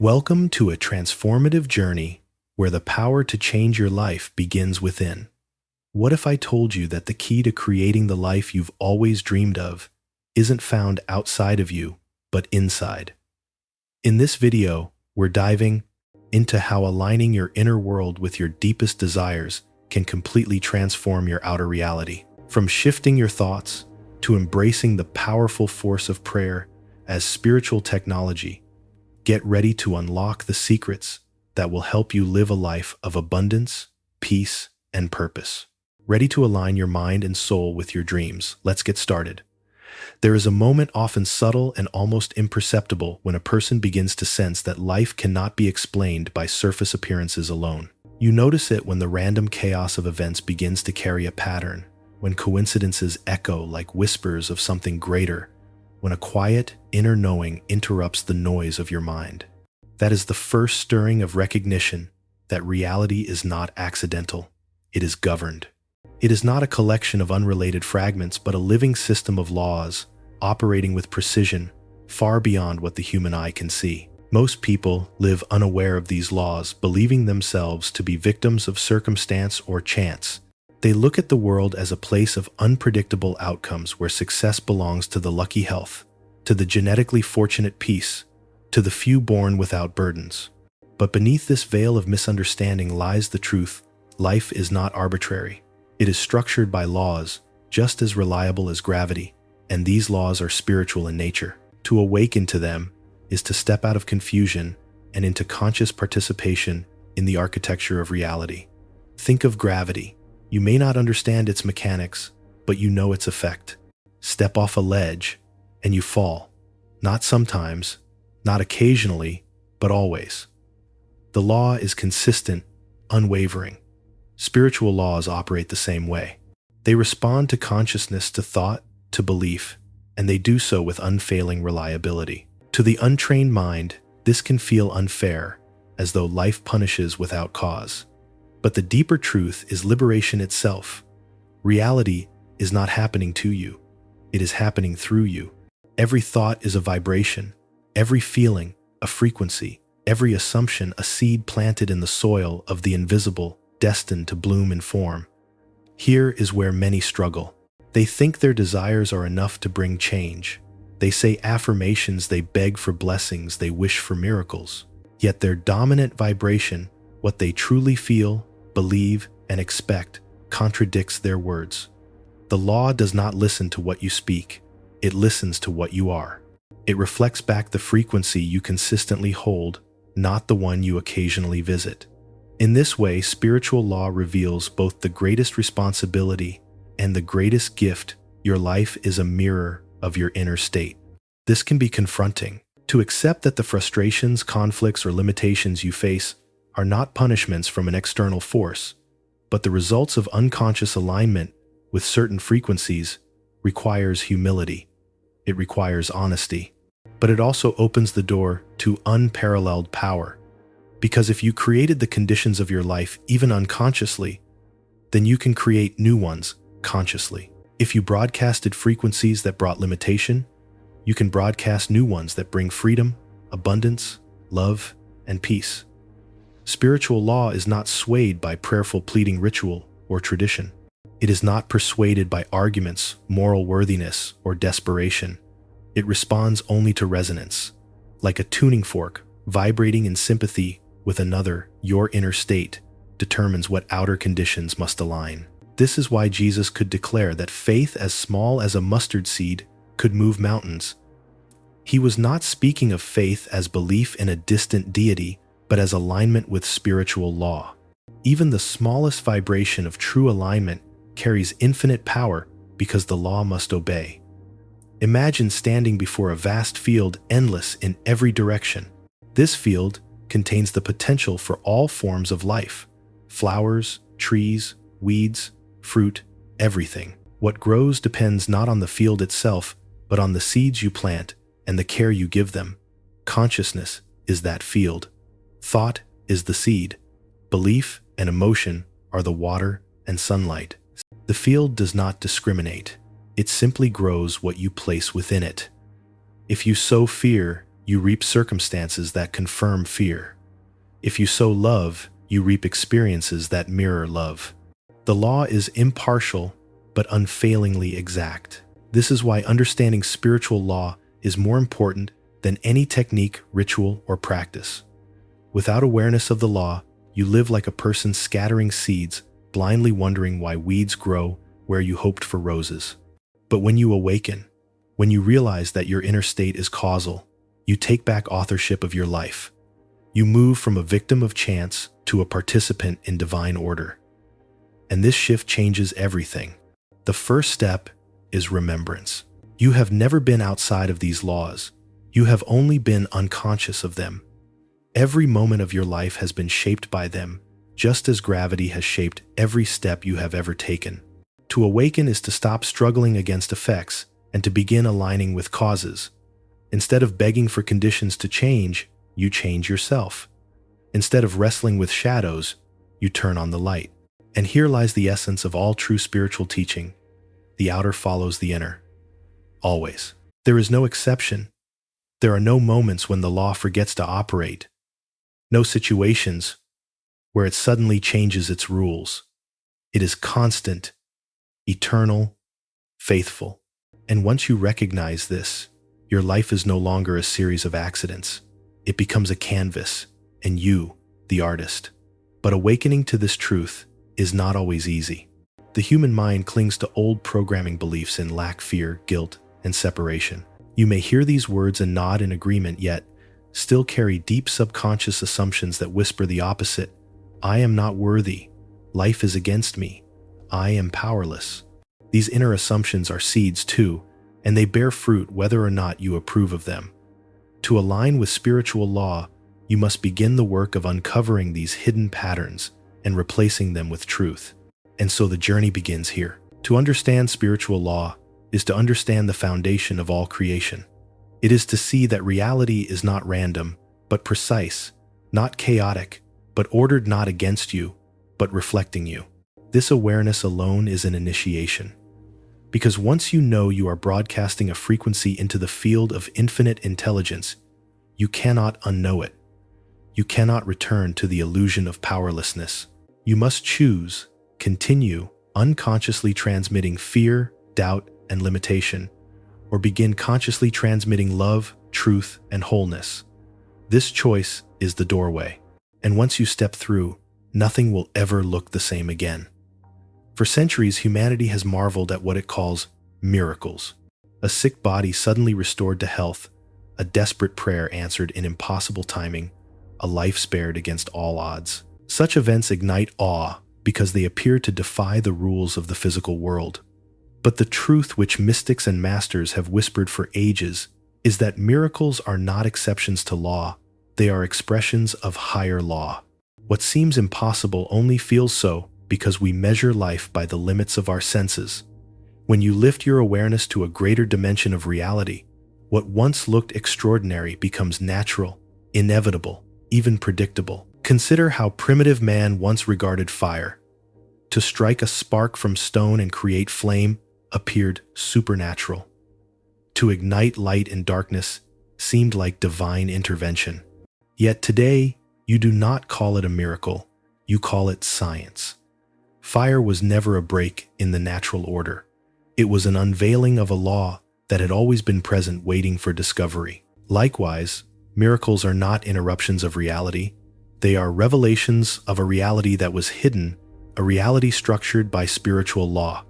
Welcome to a transformative journey where the power to change your life begins within. What if I told you that the key to creating the life you've always dreamed of isn't found outside of you, but inside? In this video, we're diving into how aligning your inner world with your deepest desires can completely transform your outer reality. From shifting your thoughts to embracing the powerful force of prayer as spiritual technology, get ready to unlock the secrets that will help you live a life of abundance, peace, and purpose. Ready to align your mind and soul with your dreams? Let's get started. There is a moment, often subtle and almost imperceptible, when a person begins to sense that life cannot be explained by surface appearances alone. You notice it when the random chaos of events begins to carry a pattern, when coincidences echo like whispers of something greater, when a quiet, inner knowing interrupts the noise of your mind. That is the first stirring of recognition that reality is not accidental. It is governed. It is not a collection of unrelated fragments, but a living system of laws, operating with precision, far beyond what the human eye can see. Most people live unaware of these laws, believing themselves to be victims of circumstance or chance. They look at the world as a place of unpredictable outcomes where success belongs to the lucky health, to the genetically fortunate peace, to the few born without burdens. But beneath this veil of misunderstanding lies the truth. Life is not arbitrary. It is structured by laws, just as reliable as gravity, and these laws are spiritual in nature. To awaken to them is to step out of confusion and into conscious participation in the architecture of reality. Think of gravity. You may not understand its mechanics, but you know its effect. Step off a ledge, and you fall. Not sometimes, not occasionally, but always. The law is consistent, unwavering. Spiritual laws operate the same way. They respond to consciousness, to thought, to belief, and they do so with unfailing reliability. To the untrained mind, this can feel unfair, as though life punishes without cause. But the deeper truth is liberation itself. Reality is not happening to you. It is happening through you. Every thought is a vibration, every feeling a frequency, every assumption a seed planted in the soil of the invisible, destined to bloom and form. Here is where many struggle. They think their desires are enough to bring change. They say affirmations, they beg for blessings, they wish for miracles. Yet their dominant vibration, what they truly feel, believe, and expect, contradicts their words. The law does not listen to what you speak. It listens to what you are. It reflects back the frequency you consistently hold, not the one you occasionally visit. In this way, spiritual law reveals both the greatest responsibility and the greatest gift. Your life is a mirror of your inner state. This can be confronting. To accept that the frustrations, conflicts, or limitations you face are not punishments from an external force, but the results of unconscious alignment with certain frequencies, requires humility. It requires honesty. But it also opens the door to unparalleled power. Because if you created the conditions of your life even unconsciously, then you can create new ones consciously. If you broadcasted frequencies that brought limitation, you can broadcast new ones that bring freedom, abundance, love, and peace. Spiritual law is not swayed by prayerful pleading ritual or tradition. It is not persuaded by arguments, moral worthiness, or desperation. It responds only to resonance. Like a tuning fork, vibrating in sympathy with another, your inner state determines what outer conditions must align. This is why Jesus could declare that faith as small as a mustard seed could move mountains. He was not speaking of faith as belief in a distant deity, but as alignment with spiritual law. Even the smallest vibration of true alignment carries infinite power because the law must obey. Imagine standing before a vast field, endless in every direction. This field contains the potential for all forms of life: flowers, trees, weeds, fruit, everything. What grows depends not on the field itself, but on the seeds you plant and the care you give them. Consciousness is that field. Thought is the seed. Belief and emotion are the water and sunlight. The field does not discriminate. It simply grows what you place within it. If you sow fear, you reap circumstances that confirm fear. If you sow love, you reap experiences that mirror love. The law is impartial, but unfailingly exact. This is why understanding spiritual law is more important than any technique, ritual, or practice. Without awareness of the law, you live like a person scattering seeds, blindly wondering why weeds grow where you hoped for roses. But when you awaken, when you realize that your inner state is causal, you take back authorship of your life. You move from a victim of chance to a participant in divine order. And this shift changes everything. The first step is remembrance. You have never been outside of these laws. You have only been unconscious of them. Every moment of your life has been shaped by them, just as gravity has shaped every step you have ever taken. To awaken is to stop struggling against effects and to begin aligning with causes. Instead of begging for conditions to change, you change yourself. Instead of wrestling with shadows, you turn on the light. And here lies the essence of all true spiritual teaching. The outer follows the inner. Always. There is no exception. There are no moments when the law forgets to operate. No situations where it suddenly changes its rules. It is constant, eternal, faithful. And once you recognize this, your life is no longer a series of accidents. It becomes a canvas, and you, the artist. But awakening to this truth is not always easy. The human mind clings to old programming beliefs in lack, fear, guilt, and separation. You may hear these words and nod in agreement, yet still carry deep subconscious assumptions that whisper the opposite. I am not worthy. Life is against me. I am powerless. These inner assumptions are seeds too, and they bear fruit whether or not you approve of them. To align with spiritual law, you must begin the work of uncovering these hidden patterns and replacing them with truth. And so the journey begins here. To understand spiritual law is to understand the foundation of all creation. It is to see that reality is not random, but precise, not chaotic, but ordered not against you, but reflecting you. This awareness alone is an initiation. Because once you know you are broadcasting a frequency into the field of infinite intelligence, you cannot unknow it. You cannot return to the illusion of powerlessness. You must choose, continue unconsciously transmitting fear, doubt, and limitation, or begin consciously transmitting love, truth, and wholeness. This choice is the doorway. And once you step through, nothing will ever look the same again. For centuries, humanity has marveled at what it calls miracles. A sick body suddenly restored to health, a desperate prayer answered in impossible timing, a life spared against all odds. Such events ignite awe because they appear to defy the rules of the physical world. But the truth which mystics and masters have whispered for ages is that miracles are not exceptions to law, they are expressions of higher law. What seems impossible only feels so because we measure life by the limits of our senses. When you lift your awareness to a greater dimension of reality, what once looked extraordinary becomes natural, inevitable, even predictable. Consider how primitive man once regarded fire. To strike a spark from stone and create flame appeared supernatural. To ignite light in darkness seemed like divine intervention. Yet today, you do not call it a miracle, you call it science. Fire was never a break in the natural order. It was an unveiling of a law that had always been present waiting for discovery. Likewise, miracles are not interruptions of reality. They are revelations of a reality that was hidden, a reality structured by spiritual law.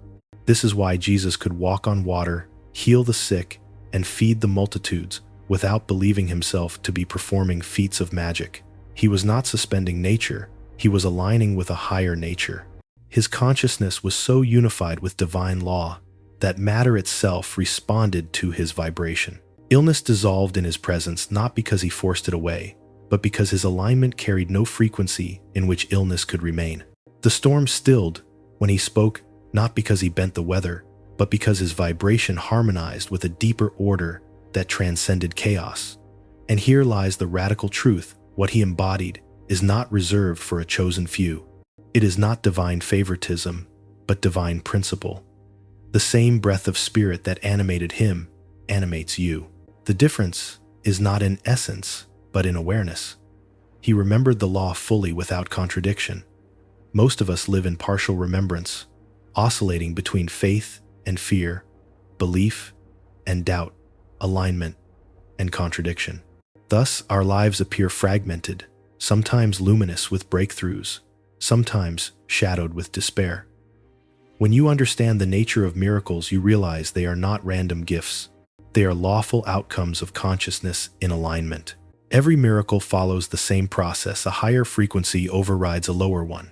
This is why Jesus could walk on water, heal the sick, and feed the multitudes without believing himself to be performing feats of magic. He was not suspending nature, he was aligning with a higher nature. His consciousness was so unified with divine law that matter itself responded to his vibration. Illness dissolved in his presence not because he forced it away, but because his alignment carried no frequency in which illness could remain. The storm stilled when he spoke, not because he bent the weather, but because his vibration harmonized with a deeper order that transcended chaos. And here lies the radical truth: what he embodied is not reserved for a chosen few. It is not divine favoritism, but divine principle. The same breath of spirit that animated him animates you. The difference is not in essence, but in awareness. He remembered the law fully without contradiction. Most of us live in partial remembrance, oscillating between faith and fear, belief and doubt, alignment and contradiction. Thus, our lives appear fragmented, sometimes luminous with breakthroughs, sometimes shadowed with despair. When you understand the nature of miracles, you realize they are not random gifts. They are lawful outcomes of consciousness in alignment. Every miracle follows the same process. A higher frequency overrides a lower one.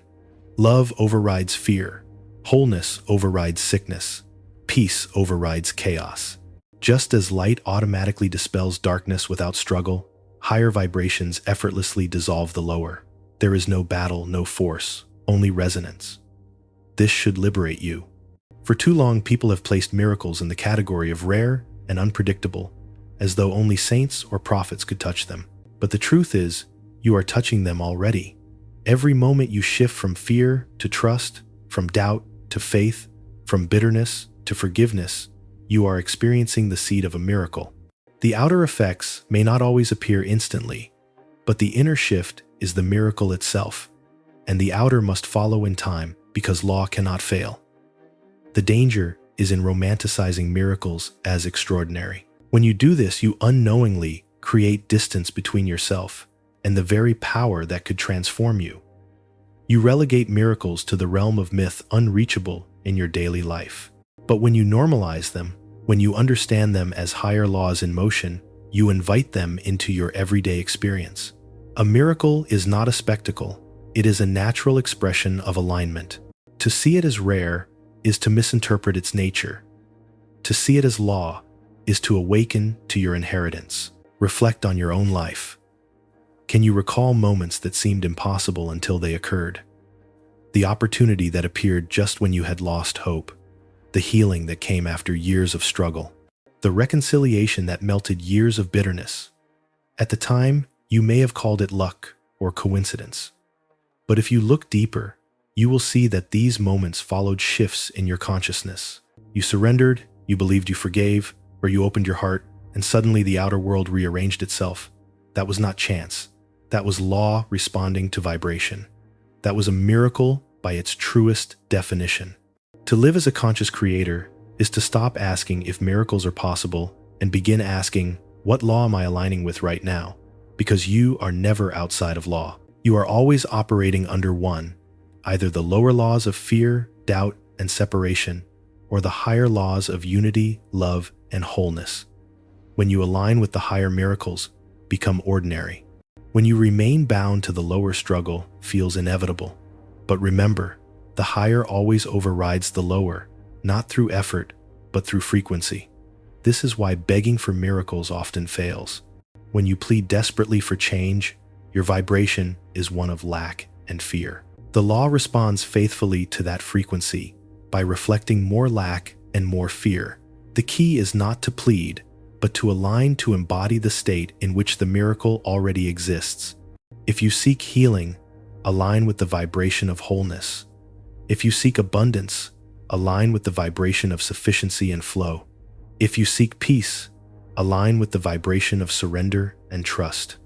Love overrides fear. Wholeness overrides sickness. Peace overrides chaos. Just as light automatically dispels darkness without struggle, higher vibrations effortlessly dissolve the lower. There is no battle, no force, only resonance. This should liberate you. For too long, people have placed miracles in the category of rare and unpredictable, as though only saints or prophets could touch them. But the truth is, you are touching them already. Every moment you shift from fear to trust, from doubt to faith, from bitterness to forgiveness, you are experiencing the seed of a miracle. The outer effects may not always appear instantly, but the inner shift is the miracle itself, and the outer must follow in time because law cannot fail. The danger is in romanticizing miracles as extraordinary. When you do this, you unknowingly create distance between yourself and the very power that could transform you. You relegate miracles to the realm of myth, unreachable in your daily life. But when you normalize them, when you understand them as higher laws in motion, you invite them into your everyday experience. A miracle is not a spectacle. It is a natural expression of alignment. To see it as rare is to misinterpret its nature. To see it as law is to awaken to your inheritance. Reflect on your own life. Can you recall moments that seemed impossible until they occurred? The opportunity that appeared just when you had lost hope. The healing that came after years of struggle. The reconciliation that melted years of bitterness. At the time, you may have called it luck or coincidence. But if you look deeper, you will see that these moments followed shifts in your consciousness. You surrendered, you believed you forgave, or you opened your heart, and suddenly the outer world rearranged itself. That was not chance. That was law responding to vibration. That was a miracle by its truest definition. To live as a conscious creator is to stop asking if miracles are possible and begin asking, what law am I aligning with right now? Because you are never outside of law. You are always operating under one, either the lower laws of fear, doubt, and separation, or the higher laws of unity, love, and wholeness. When you align with the higher, miracles become ordinary. When you remain bound to the lower, struggle feels inevitable. But remember, the higher always overrides the lower, not through effort, but through frequency. This is why begging for miracles often fails. When you plead desperately for change, your vibration is one of lack and fear. The law responds faithfully to that frequency by reflecting more lack and more fear. The key is not to plead, but to align to embody the state in which the miracle already exists. If you seek healing, align with the vibration of wholeness. If you seek abundance, align with the vibration of sufficiency and flow. If you seek peace, align with the vibration of surrender and trust.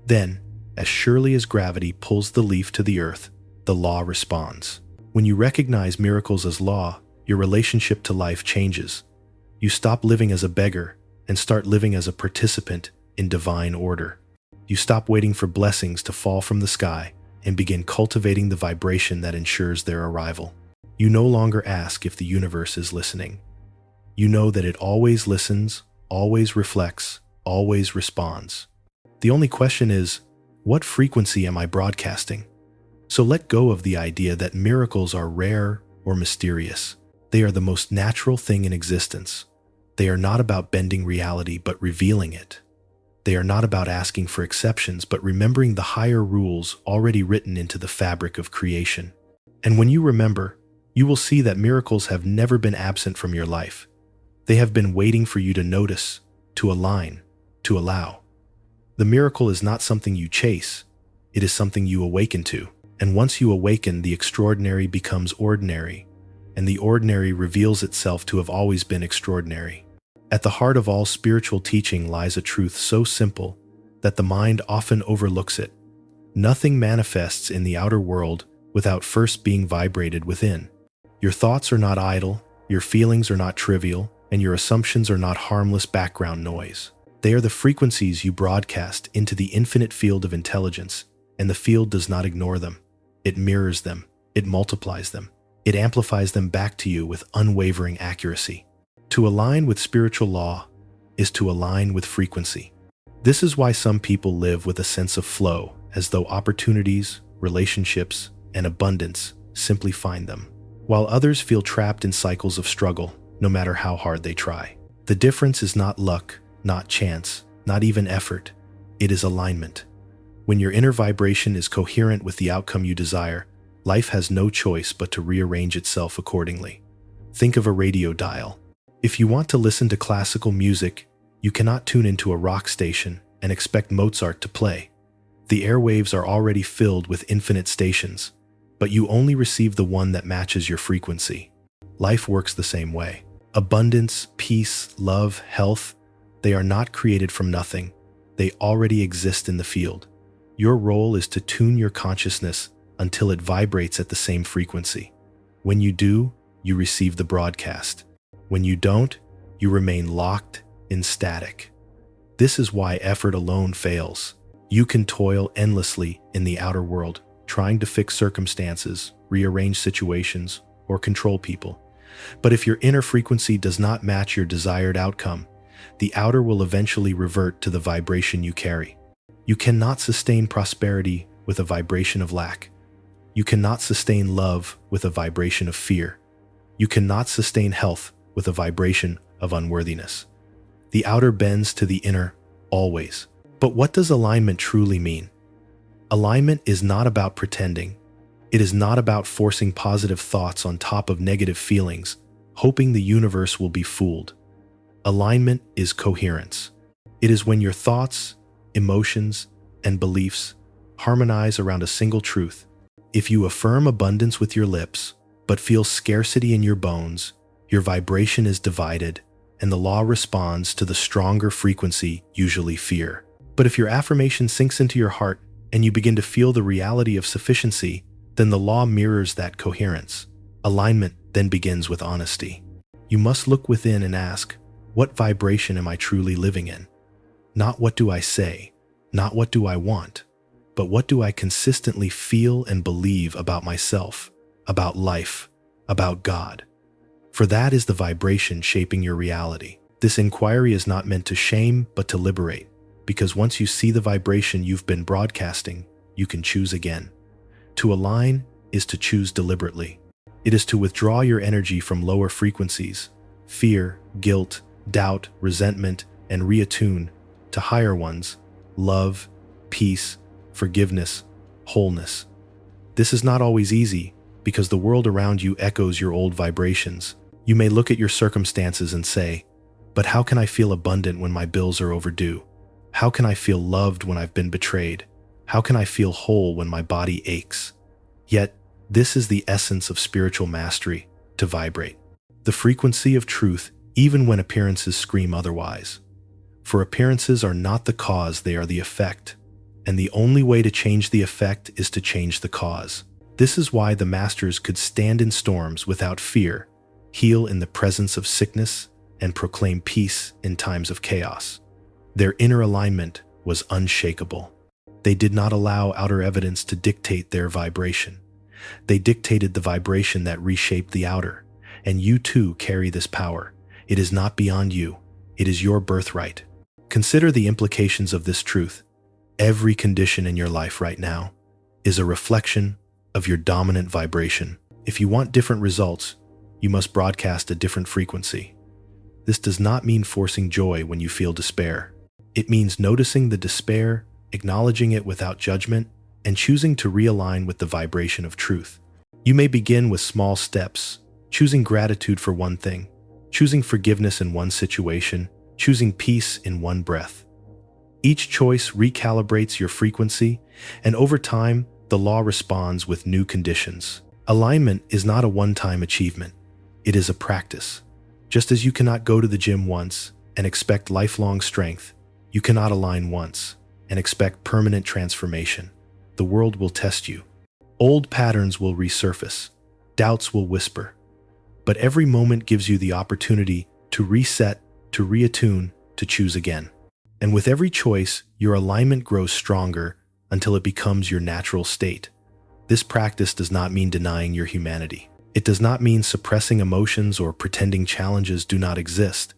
Then, as surely as gravity pulls the leaf to the earth, the law responds. When you recognize miracles as law, your relationship to life changes. You stop living as a beggar and start living as a participant in divine order. You stop waiting for blessings to fall from the sky and begin cultivating the vibration that ensures their arrival. You no longer ask if the universe is listening. You know that it always listens, always reflects, always responds. The only question is, what frequency am I broadcasting? So let go of the idea that miracles are rare or mysterious. They are the most natural thing in existence. They are not about bending reality, but revealing it. They are not about asking for exceptions, but remembering the higher rules already written into the fabric of creation. And when you remember, you will see that miracles have never been absent from your life. They have been waiting for you to notice, to align, to allow. The miracle is not something you chase. It is something you awaken to. And once you awaken, the extraordinary becomes ordinary, and the ordinary reveals itself to have always been extraordinary. At the heart of all spiritual teaching lies a truth so simple that the mind often overlooks it. Nothing manifests in the outer world without first being vibrated within. Your thoughts are not idle, your feelings are not trivial, and your assumptions are not harmless background noise. They are the frequencies you broadcast into the infinite field of intelligence, and the field does not ignore them. It mirrors them, it multiplies them, it amplifies them back to you with unwavering accuracy. To align with spiritual law is to align with frequency. This is why some people live with a sense of flow, as though opportunities, relationships, and abundance simply find them, while others feel trapped in cycles of struggle, no matter how hard they try. The difference is not luck, not chance, not even effort. It is alignment. When your inner vibration is coherent with the outcome you desire, life has no choice but to rearrange itself accordingly. Think of a radio dial. If you want to listen to classical music, you cannot tune into a rock station and expect Mozart to play. The airwaves are already filled with infinite stations, but you only receive the one that matches your frequency. Life works the same way. Abundance, peace, love, health, they are not created from nothing. They already exist in the field. Your role is to tune your consciousness until it vibrates at the same frequency. When you do, you receive the broadcast. When you don't, you remain locked in static. This is why effort alone fails. You can toil endlessly in the outer world, trying to fix circumstances, rearrange situations, or control people. But if your inner frequency does not match your desired outcome, the outer will eventually revert to the vibration you carry. You cannot sustain prosperity with a vibration of lack. You cannot sustain love with a vibration of fear. You cannot sustain health with a vibration of unworthiness. The outer bends to the inner, always. But what does alignment truly mean? Alignment is not about pretending. It is not about forcing positive thoughts on top of negative feelings, hoping the universe will be fooled. Alignment is coherence. It is when your thoughts, emotions, and beliefs harmonize around a single truth. If you affirm abundance with your lips, but feel scarcity in your bones, your vibration is divided, and the law responds to the stronger frequency, usually fear. But if your affirmation sinks into your heart and you begin to feel the reality of sufficiency, then the law mirrors that coherence. Alignment then begins with honesty. You must look within and ask, what vibration am I truly living in? Not what do I say, not what do I want, but what do I consistently feel and believe about myself, about life, about God? For that is the vibration shaping your reality. This inquiry is not meant to shame, but to liberate, because once you see the vibration you've been broadcasting, you can choose again. To align is to choose deliberately. It is to withdraw your energy from lower frequencies, fear, guilt, doubt, resentment, and reattune to higher ones, love, peace, forgiveness, wholeness. This is not always easy, because the world around you echoes your old vibrations. You may look at your circumstances and say, but how can I feel abundant when my bills are overdue? How can I feel loved when I've been betrayed? How can I feel whole when my body aches? Yet, this is the essence of spiritual mastery, to vibrate. The frequency of truth, even when appearances scream otherwise. For appearances are not the cause, they are the effect. And the only way to change the effect is to change the cause. This is why the masters could stand in storms without fear, heal in the presence of sickness, and proclaim peace in times of chaos. Their inner alignment was unshakable. They did not allow outer evidence to dictate their vibration. They dictated the vibration that reshaped the outer, and you too carry this power. It is not beyond you. It is your birthright. Consider the implications of this truth. Every condition in your life right now is a reflection of your dominant vibration. If you want different results, you must broadcast a different frequency. This does not mean forcing joy when you feel despair. It means noticing the despair, acknowledging it without judgment, and choosing to realign with the vibration of truth. You may begin with small steps, choosing gratitude for one thing, choosing forgiveness in one situation, choosing peace in one breath. Each choice recalibrates your frequency, and over time, the law responds with new conditions. Alignment is not a one-time achievement. It is a practice. Just as you cannot go to the gym once and expect lifelong strength. You cannot align once and expect permanent transformation. The world will test you. Old patterns will resurface. Doubts will whisper. But every moment gives you the opportunity to reset, to reattune, to choose again. And with every choice, your alignment grows stronger until it becomes your natural state. This practice does not mean denying your humanity. It does not mean suppressing emotions or pretending challenges do not exist.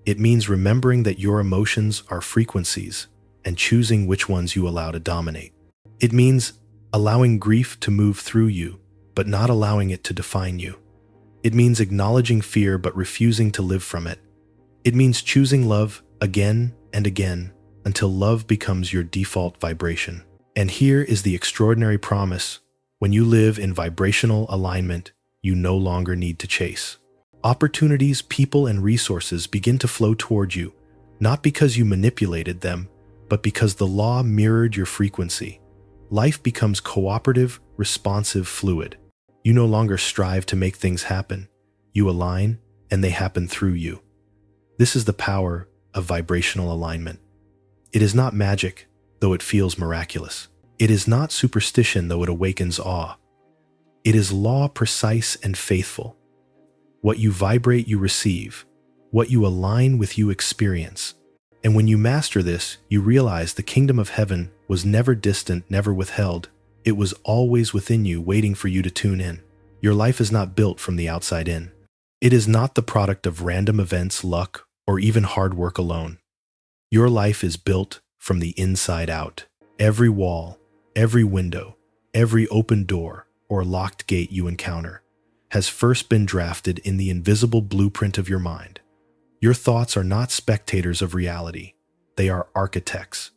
It means remembering that your emotions are frequencies and choosing which ones you allow to dominate. It means allowing grief to move through you, but not allowing it to define you. It means acknowledging fear but refusing to live from it. It means choosing love again and again until love becomes your default vibration. And here is the extraordinary promise: when you live in vibrational alignment, you no longer need to chase. Opportunities, people, and resources begin to flow toward you, not because you manipulated them, but because the law mirrored your frequency. Life becomes cooperative, responsive, fluid. You no longer strive to make things happen. You align, and they happen through you. This is the power of vibrational alignment. It is not magic, though it feels miraculous. It is not superstition, though it awakens awe. It is law, precise and faithful. What you vibrate, you receive. What you align with, you experience. And when you master this, you realize the kingdom of heaven was never distant, never withheld. It was always within you, waiting for you to tune in. Your life is not built from the outside in. It is not the product of random events, luck, or even hard work alone. Your life is built from the inside out. Every wall, every window, every open door or locked gate you encounter has first been drafted in the invisible blueprint of your mind. Your thoughts are not spectators of reality. They are architects.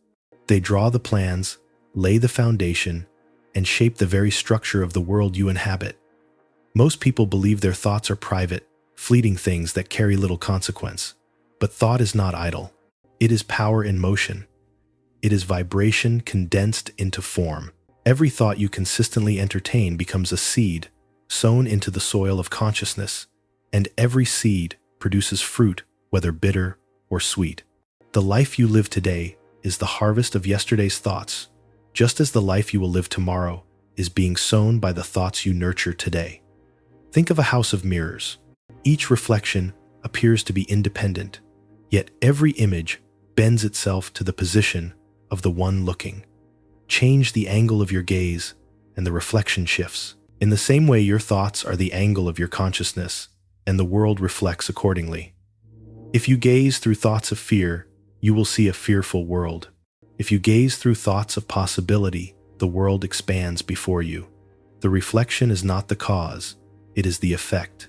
They draw the plans, lay the foundation, and shape the very structure of the world you inhabit. Most people believe their thoughts are private, fleeting things that carry little consequence. But thought is not idle. It is power in motion. It is vibration condensed into form. Every thought you consistently entertain becomes a seed sown into the soil of consciousness, and every seed produces fruit, whether bitter or sweet. The life you live today is the harvest of yesterday's thoughts, just as the life you will live tomorrow is being sown by the thoughts you nurture today. Think of a house of mirrors. Each reflection appears to be independent, yet every image bends itself to the position of the one looking. Change the angle of your gaze, and the reflection shifts. In the same way, your thoughts are the angle of your consciousness, and the world reflects accordingly. If you gaze through thoughts of fear, you will see a fearful world. If you gaze through thoughts of possibility, the world expands before you. The reflection is not the cause, it is the effect.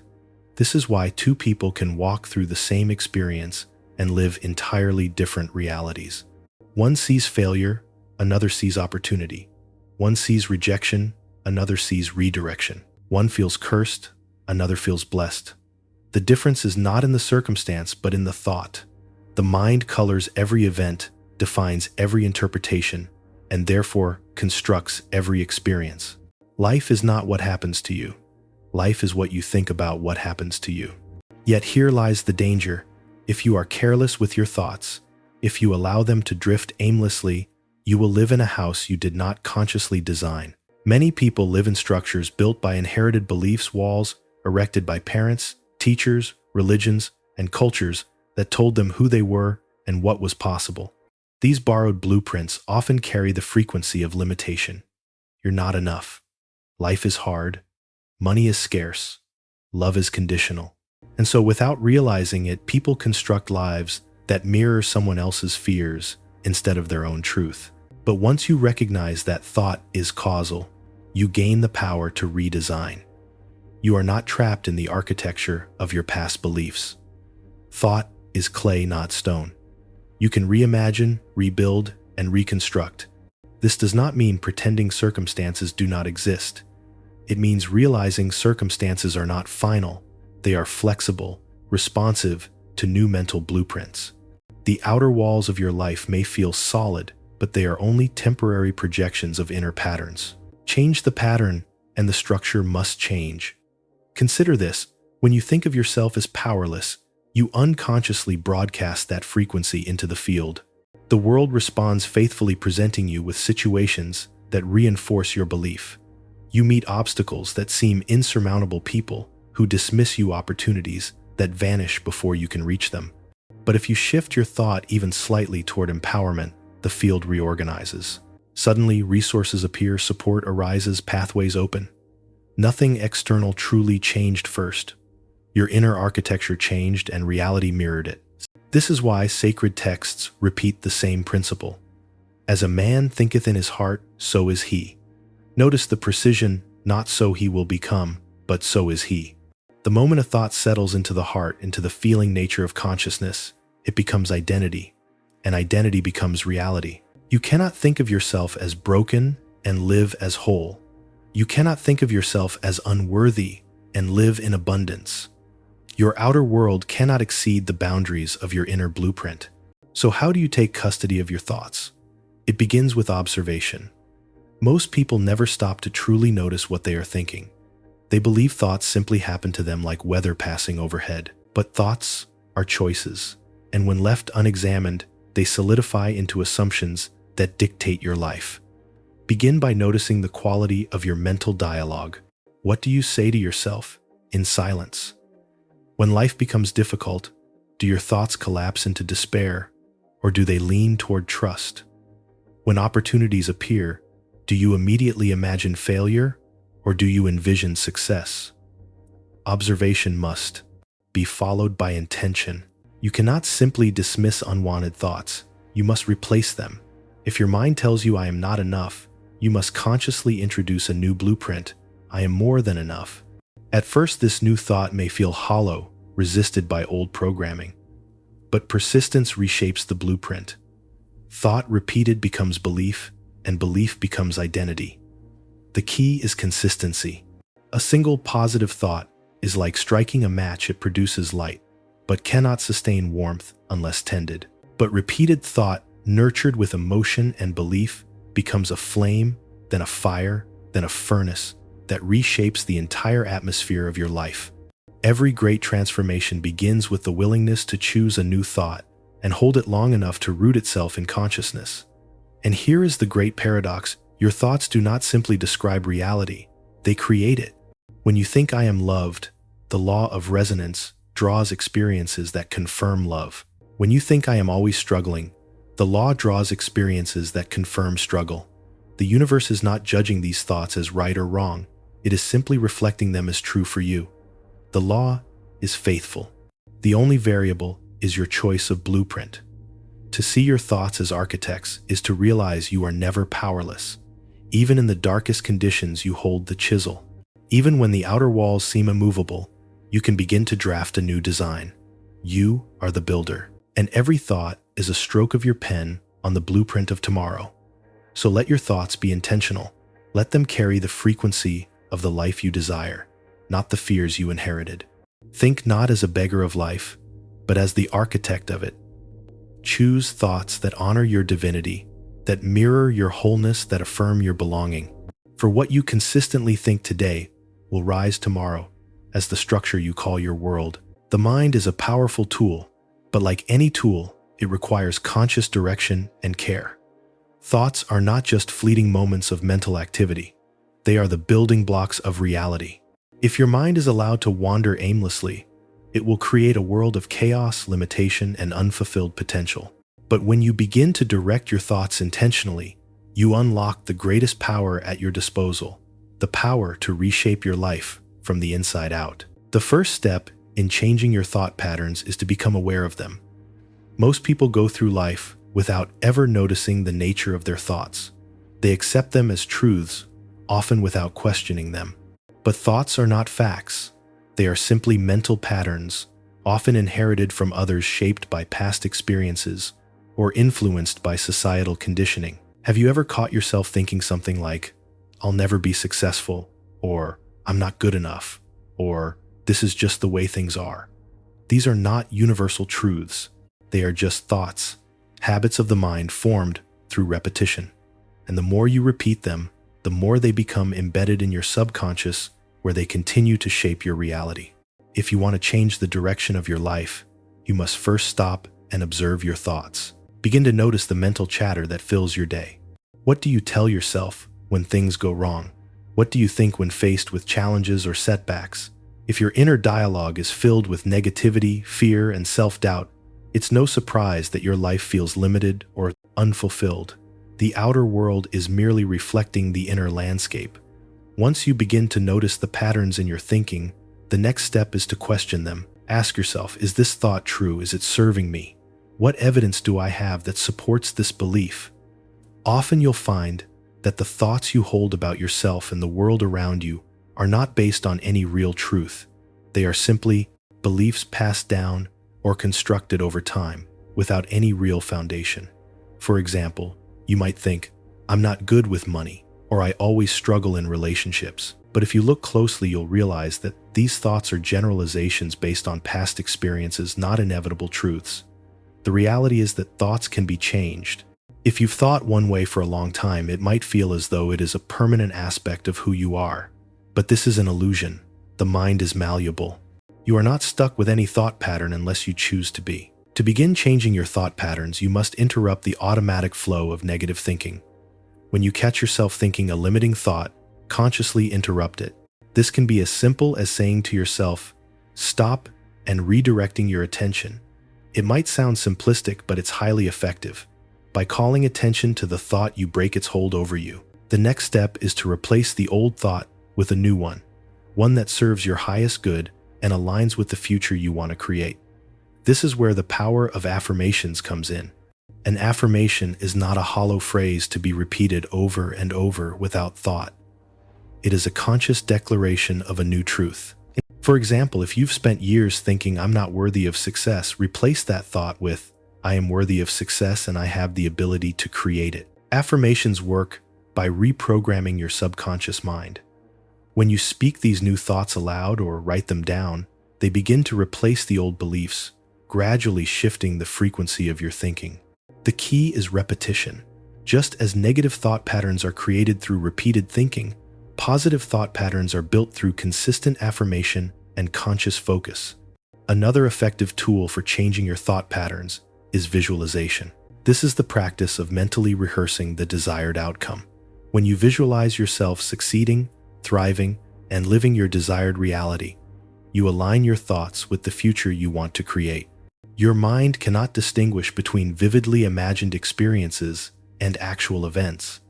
This is why two people can walk through the same experience and live entirely different realities. One sees failure, another sees opportunity. One sees rejection, another sees redirection. One feels cursed, another feels blessed. The difference is not in the circumstance, but in the thought. The mind colors every event, defines every interpretation, and therefore constructs every experience. Life is not what happens to you. Life is what you think about what happens to you. Yet here lies the danger. If you are careless with your thoughts, if you allow them to drift aimlessly, you will live in a house you did not consciously design. Many people live in structures built by inherited beliefs, walls erected by parents, teachers, religions, and cultures that told them who they were and what was possible. These borrowed blueprints often carry the frequency of limitation. You're not enough. Life is hard. Money is scarce. Love is conditional. And so without realizing it, people construct lives that mirror someone else's fears instead of their own truth. But once you recognize that thought is causal, you gain the power to redesign. You are not trapped in the architecture of your past beliefs. Thought is clay, not stone. You can reimagine, rebuild, and reconstruct. This does not mean pretending circumstances do not exist. It means realizing circumstances are not final. They are flexible, responsive to new mental blueprints. The outer walls of your life may feel solid, but they are only temporary projections of inner patterns. Change the pattern, and the structure must change. Consider this: when you think of yourself as powerless, You unconsciously broadcast that frequency into the field. The world responds faithfully, presenting you with situations that reinforce your belief. You meet obstacles that seem insurmountable, people who dismiss you, opportunities that vanish before you can reach them. But if you shift your thought even slightly toward empowerment, the field reorganizes. Suddenly, resources appear, support arises, pathways open. Nothing external truly changed first. Your inner architecture changed and reality mirrored it. This is why sacred texts repeat the same principle. As a man thinketh in his heart, so is he. Notice the precision, not so he will become, but so is he. The moment a thought settles into the heart, into the feeling nature of consciousness, it becomes identity, and identity becomes reality. You cannot think of yourself as broken and live as whole. You cannot think of yourself as unworthy and live in abundance. Your outer world cannot exceed the boundaries of your inner blueprint. So how do you take custody of your thoughts? It begins with observation. Most people never stop to truly notice what they are thinking. They believe thoughts simply happen to them like weather passing overhead. But thoughts are choices, and when left unexamined, they solidify into assumptions that dictate your life. Begin by noticing the quality of your mental dialogue. What do you say to yourself in silence? When life becomes difficult, do your thoughts collapse into despair, or do they lean toward trust? When opportunities appear, do you immediately imagine failure, or do you envision success? Observation must be followed by intention. You cannot simply dismiss unwanted thoughts. You must replace them. If your mind tells you I am not enough, you must consciously introduce a new blueprint. I am more than enough. At first, this new thought may feel hollow, resisted by old programming. But persistence reshapes the blueprint. Thought repeated becomes belief, and belief becomes identity. The key is consistency. A single positive thought is like striking a match. It produces light, but cannot sustain warmth unless tended. But repeated thought, nurtured with emotion and belief, becomes a flame, then a fire, then a furnace that reshapes the entire atmosphere of your life. Every great transformation begins with the willingness to choose a new thought and hold it long enough to root itself in consciousness. And here is the great paradox. Your thoughts do not simply describe reality, they create it. When you think I am loved, the law of resonance draws experiences that confirm love. When you think I am always struggling, the law draws experiences that confirm struggle. The universe is not judging these thoughts as right or wrong. It is simply reflecting them as true for you. The law is faithful. The only variable is your choice of blueprint. To see your thoughts as architects is to realize you are never powerless. Even in the darkest conditions, you hold the chisel. Even when the outer walls seem immovable, you can begin to draft a new design. You are the builder, and every thought is a stroke of your pen on the blueprint of tomorrow. So let your thoughts be intentional. Let them carry the frequency of the life you desire, not the fears you inherited. Think not as a beggar of life, but as the architect of it. Choose thoughts that honor your divinity, that mirror your wholeness, that affirm your belonging. For what you consistently think today will rise tomorrow as the structure you call your world. The mind is a powerful tool, but like any tool, it requires conscious direction and care. Thoughts are not just fleeting moments of mental activity. They are the building blocks of reality. If your mind is allowed to wander aimlessly, it will create a world of chaos, limitation, and unfulfilled potential. But when you begin to direct your thoughts intentionally, you unlock the greatest power at your disposal, the power to reshape your life from the inside out. The first step in changing your thought patterns is to become aware of them. Most people go through life without ever noticing the nature of their thoughts. They accept them as truths, often without questioning them. But thoughts are not facts. They are simply mental patterns, often inherited from others, shaped by past experiences or influenced by societal conditioning. Have you ever caught yourself thinking something like, "I'll never be successful," or "I'm not good enough," or "this is just the way things are"? These are not universal truths. They are just thoughts, habits of the mind formed through repetition. And the more you repeat them, the more they become embedded in your subconscious, where they continue to shape your reality. If you want to change the direction of your life, you must first stop and observe your thoughts. Begin to notice the mental chatter that fills your day. What do you tell yourself when things go wrong? What do you think when faced with challenges or setbacks? If your inner dialogue is filled with negativity, fear, and self-doubt, it's no surprise that your life feels limited or unfulfilled. The outer world is merely reflecting the inner landscape. Once you begin to notice the patterns in your thinking, the next step is to question them. Ask yourself, is this thought true? Is it serving me? What evidence do I have that supports this belief? Often you'll find that the thoughts you hold about yourself and the world around you are not based on any real truth. They are simply beliefs passed down or constructed over time without any real foundation. For example, you might think, I'm not good with money, or I always struggle in relationships. But if you look closely, you'll realize that these thoughts are generalizations based on past experiences, not inevitable truths. The reality is that thoughts can be changed. If you've thought one way for a long time, it might feel as though it is a permanent aspect of who you are. But this is an illusion. The mind is malleable. You are not stuck with any thought pattern unless you choose to be. To begin changing your thought patterns, you must interrupt the automatic flow of negative thinking. When you catch yourself thinking a limiting thought, consciously interrupt it. This can be as simple as saying to yourself, stop, and redirecting your attention. It might sound simplistic, but it's highly effective. By calling attention to the thought, you break its hold over you. The next step is to replace the old thought with a new one that serves your highest good and aligns with the future you want to create. This is where the power of affirmations comes in. An affirmation is not a hollow phrase to be repeated over and over without thought. It is a conscious declaration of a new truth. For example, if you've spent years thinking, I'm not worthy of success, replace that thought with, I am worthy of success and I have the ability to create it. Affirmations work by reprogramming your subconscious mind. When you speak these new thoughts aloud or write them down, they begin to replace the old beliefs, gradually shifting the frequency of your thinking. The key is repetition. Just as negative thought patterns are created through repeated thinking, positive thought patterns are built through consistent affirmation and conscious focus. Another effective tool for changing your thought patterns is visualization. This is the practice of mentally rehearsing the desired outcome. When you visualize yourself succeeding, thriving, and living your desired reality, you align your thoughts with the future you want to create. Your mind cannot distinguish between vividly imagined experiences and actual events.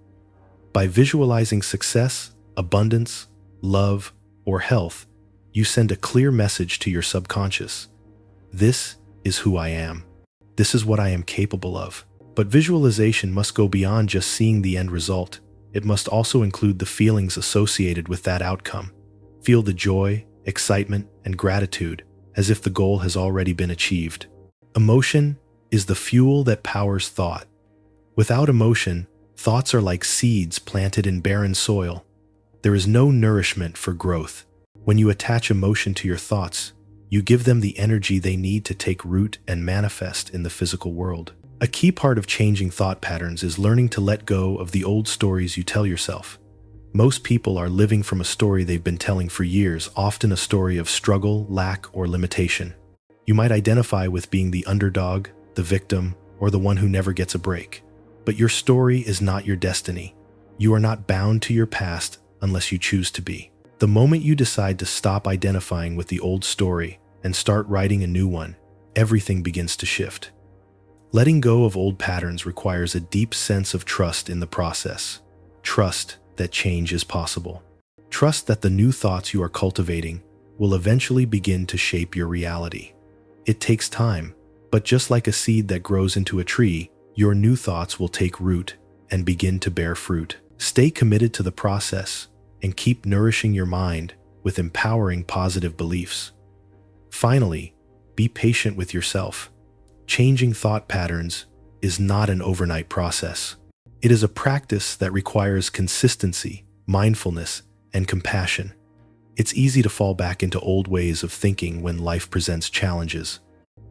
By visualizing success, abundance, love, or health, you send a clear message to your subconscious. This is who I am. This is what I am capable of. But visualization must go beyond just seeing the end result. It must also include the feelings associated with that outcome. Feel the joy, excitement, and gratitude as if the goal has already been achieved. Emotion is the fuel that powers thought. Without emotion, thoughts are like seeds planted in barren soil. There is no nourishment for growth. When you attach emotion to your thoughts, you give them the energy they need to take root and manifest in the physical world. A key part of changing thought patterns is learning to let go of the old stories you tell yourself. Most people are living from a story they've been telling for years, often a story of struggle, lack, or limitation. You might identify with being the underdog, the victim, or the one who never gets a break. But your story is not your destiny. You are not bound to your past unless you choose to be. The moment you decide to stop identifying with the old story and start writing a new one, everything begins to shift. Letting go of old patterns requires a deep sense of trust in the process. Trust that change is possible. Trust that the new thoughts you are cultivating will eventually begin to shape your reality. It takes time, but just like a seed that grows into a tree, your new thoughts will take root and begin to bear fruit. Stay committed to the process and keep nourishing your mind with empowering positive beliefs. Finally, be patient with yourself. Changing thought patterns is not an overnight process. It is a practice that requires consistency, mindfulness, and compassion. It's easy to fall back into old ways of thinking when life presents challenges.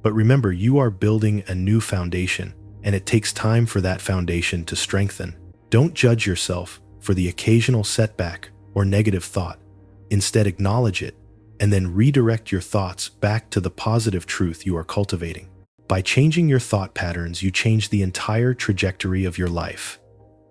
But remember, you are building a new foundation, and it takes time for that foundation to strengthen. Don't judge yourself for the occasional setback or negative thought. Instead, acknowledge it and then redirect your thoughts back to the positive truth you are cultivating. By changing your thought patterns, you change the entire trajectory of your life.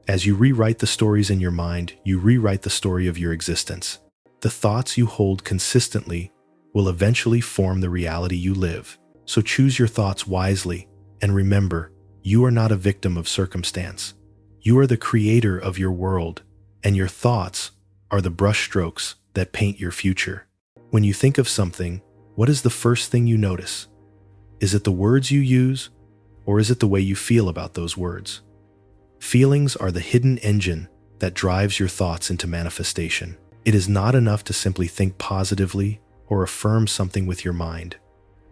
As you rewrite the stories in your mind, you rewrite the story of your existence. The thoughts you hold consistently will eventually form the reality you live. So choose your thoughts wisely, and remember, you are not a victim of circumstance. You are the creator of your world, and your thoughts are the brushstrokes that paint your future. When you think of something, what is the first thing you notice? Is it the words you use, or is it the way you feel about those words? Feelings are the hidden engine that drives your thoughts into manifestation. It is not enough to simply think positively or affirm something with your mind.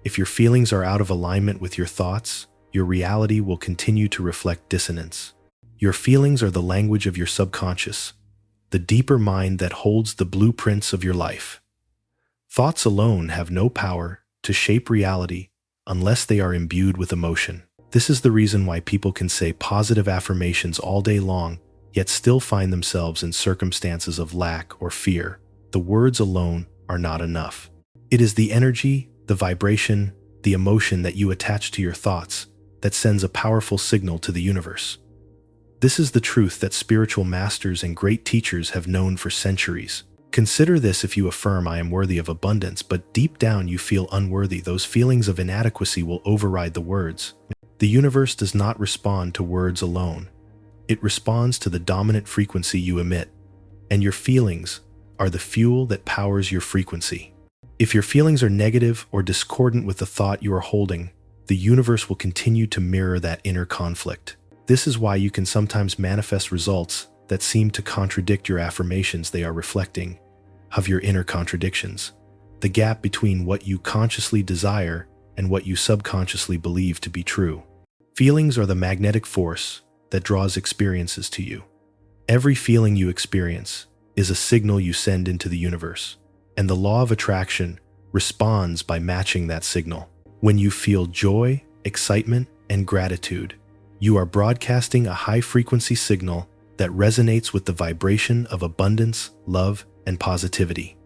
If your feelings are out of alignment with your thoughts, your reality will continue to reflect dissonance. Your feelings are the language of your subconscious, the deeper mind that holds the blueprints of your life. Thoughts alone have no power to shape reality unless they are imbued with emotion. This is the reason why people can say positive affirmations all day long, yet still find themselves in circumstances of lack or fear. The words alone are not enough. It is the energy, the vibration, the emotion that you attach to your thoughts that sends a powerful signal to the universe. This is the truth that spiritual masters and great teachers have known for centuries. Consider this: if you affirm, "I am worthy of abundance," but deep down you feel unworthy, those feelings of inadequacy will override the words. The universe does not respond to words alone. It responds to the dominant frequency you emit, and your feelings are the fuel that powers your frequency. If your feelings are negative or discordant with the thought you are holding, the universe will continue to mirror that inner conflict. This is why you can sometimes manifest results that seem to contradict your affirmations. They are reflecting of your inner contradictions, the gap between what you consciously desire and what you subconsciously believe to be true. Feelings are the magnetic force that draws experiences to you. Every feeling you experience is a signal you send into the universe, and the law of attraction responds by matching that signal. When you feel joy, excitement, and gratitude, you are broadcasting a high-frequency signal that resonates with the vibration of abundance, love, and positivity.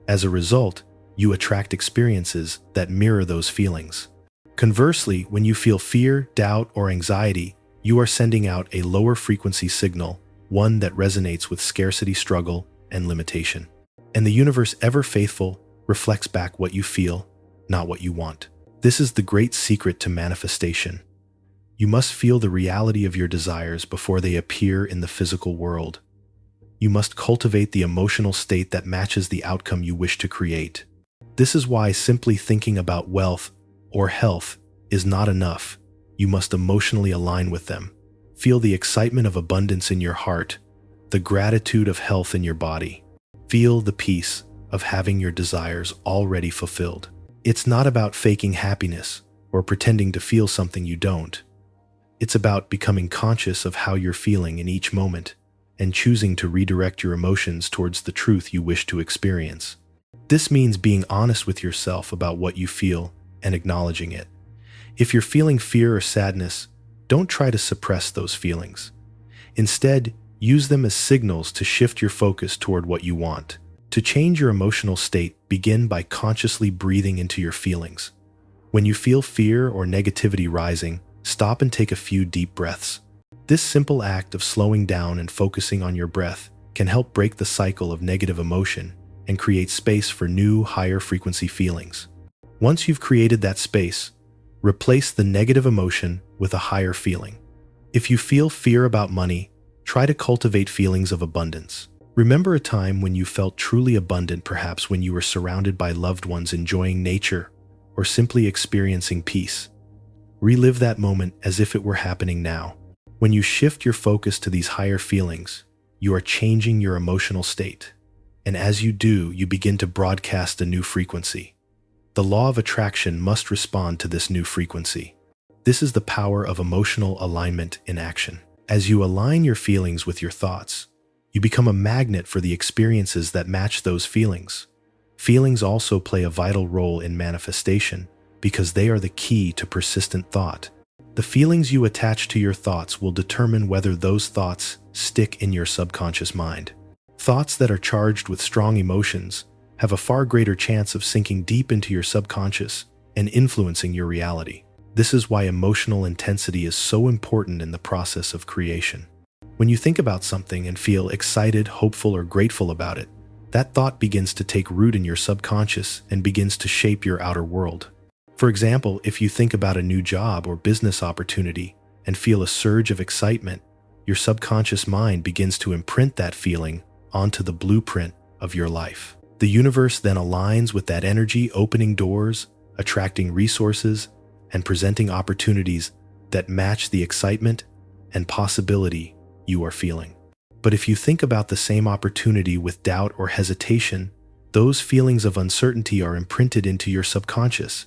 As a result, you attract experiences that mirror those feelings. Conversely, when you feel fear, doubt, or anxiety, you are sending out a lower frequency signal, one that resonates with scarcity, struggle, and limitation. And the universe, ever faithful, reflects back what you feel, not what you want. This is the great secret to manifestation. You must feel the reality of your desires before they appear in the physical world. You must cultivate the emotional state that matches the outcome you wish to create. This is why simply thinking about wealth or health is not enough. You must emotionally align with them. Feel the excitement of abundance in your heart, the gratitude of health in your body. Feel the peace of having your desires already fulfilled. It's not about faking happiness or pretending to feel something you don't. It's about becoming conscious of how you're feeling in each moment and choosing to redirect your emotions towards the truth you wish to experience. This means being honest with yourself about what you feel and acknowledging it. If you're feeling fear or sadness, don't try to suppress those feelings. Instead, use them as signals to shift your focus toward what you want. To change your emotional state, begin by consciously breathing into your feelings. When you feel fear or negativity rising, stop and take a few deep breaths. This simple act of slowing down and focusing on your breath can help break the cycle of negative emotion and create space for new, higher frequency feelings. Once you've created that space, replace the negative emotion with a higher feeling. If you feel fear about money, try to cultivate feelings of abundance. Remember a time when you felt truly abundant, perhaps when you were surrounded by loved ones, enjoying nature, or simply experiencing peace. Relive that moment as if it were happening now. When you shift your focus to these higher feelings, you are changing your emotional state. And as you do, you begin to broadcast a new frequency. The law of attraction must respond to this new frequency. This is the power of emotional alignment in action. As you align your feelings with your thoughts, you become a magnet for the experiences that match those feelings. Feelings also play a vital role in manifestation because they are the key to persistent thought. The feelings you attach to your thoughts will determine whether those thoughts stick in your subconscious mind. Thoughts that are charged with strong emotions have a far greater chance of sinking deep into your subconscious and influencing your reality. This is why emotional intensity is so important in the process of creation. When you think about something and feel excited, hopeful, or grateful about it, that thought begins to take root in your subconscious and begins to shape your outer world. For example, if you think about a new job or business opportunity and feel a surge of excitement, your subconscious mind begins to imprint that feeling onto the blueprint of your life. The universe then aligns with that energy, opening doors, attracting resources, and presenting opportunities that match the excitement and possibility you are feeling. But if you think about the same opportunity with doubt or hesitation, those feelings of uncertainty are imprinted into your subconscious,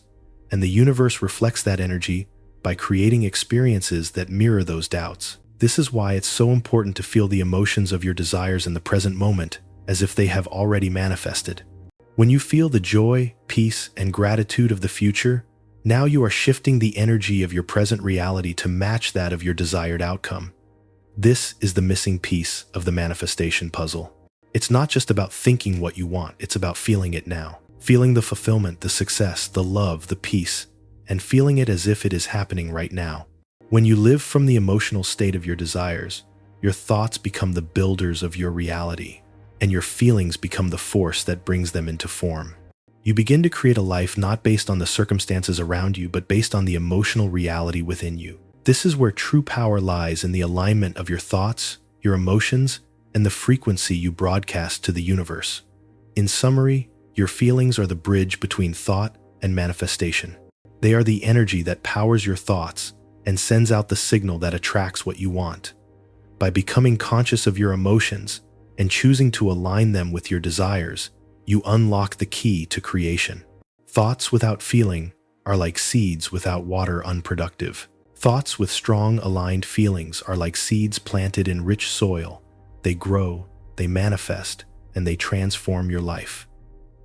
and the universe reflects that energy by creating experiences that mirror those doubts. This is why it's so important to feel the emotions of your desires in the present moment as if they have already manifested. When you feel the joy, peace, and gratitude of the future, now you are shifting the energy of your present reality to match that of your desired outcome. This is the missing piece of the manifestation puzzle. It's not just about thinking what you want, it's about feeling it now. Feeling the fulfillment, the success, the love, the peace, and feeling it as if it is happening right now. When you live from the emotional state of your desires, your thoughts become the builders of your reality, and your feelings become the force that brings them into form. You begin to create a life not based on the circumstances around you, but based on the emotional reality within you. This is where true power lies, in the alignment of your thoughts, your emotions, and the frequency you broadcast to the universe. In summary, your feelings are the bridge between thought and manifestation. They are the energy that powers your thoughts and sends out the signal that attracts what you want. By becoming conscious of your emotions and choosing to align them with your desires, you unlock the key to creation. Thoughts without feeling are like seeds without water, unproductive. Thoughts with strong, aligned feelings are like seeds planted in rich soil. They grow, they manifest, and they transform your life.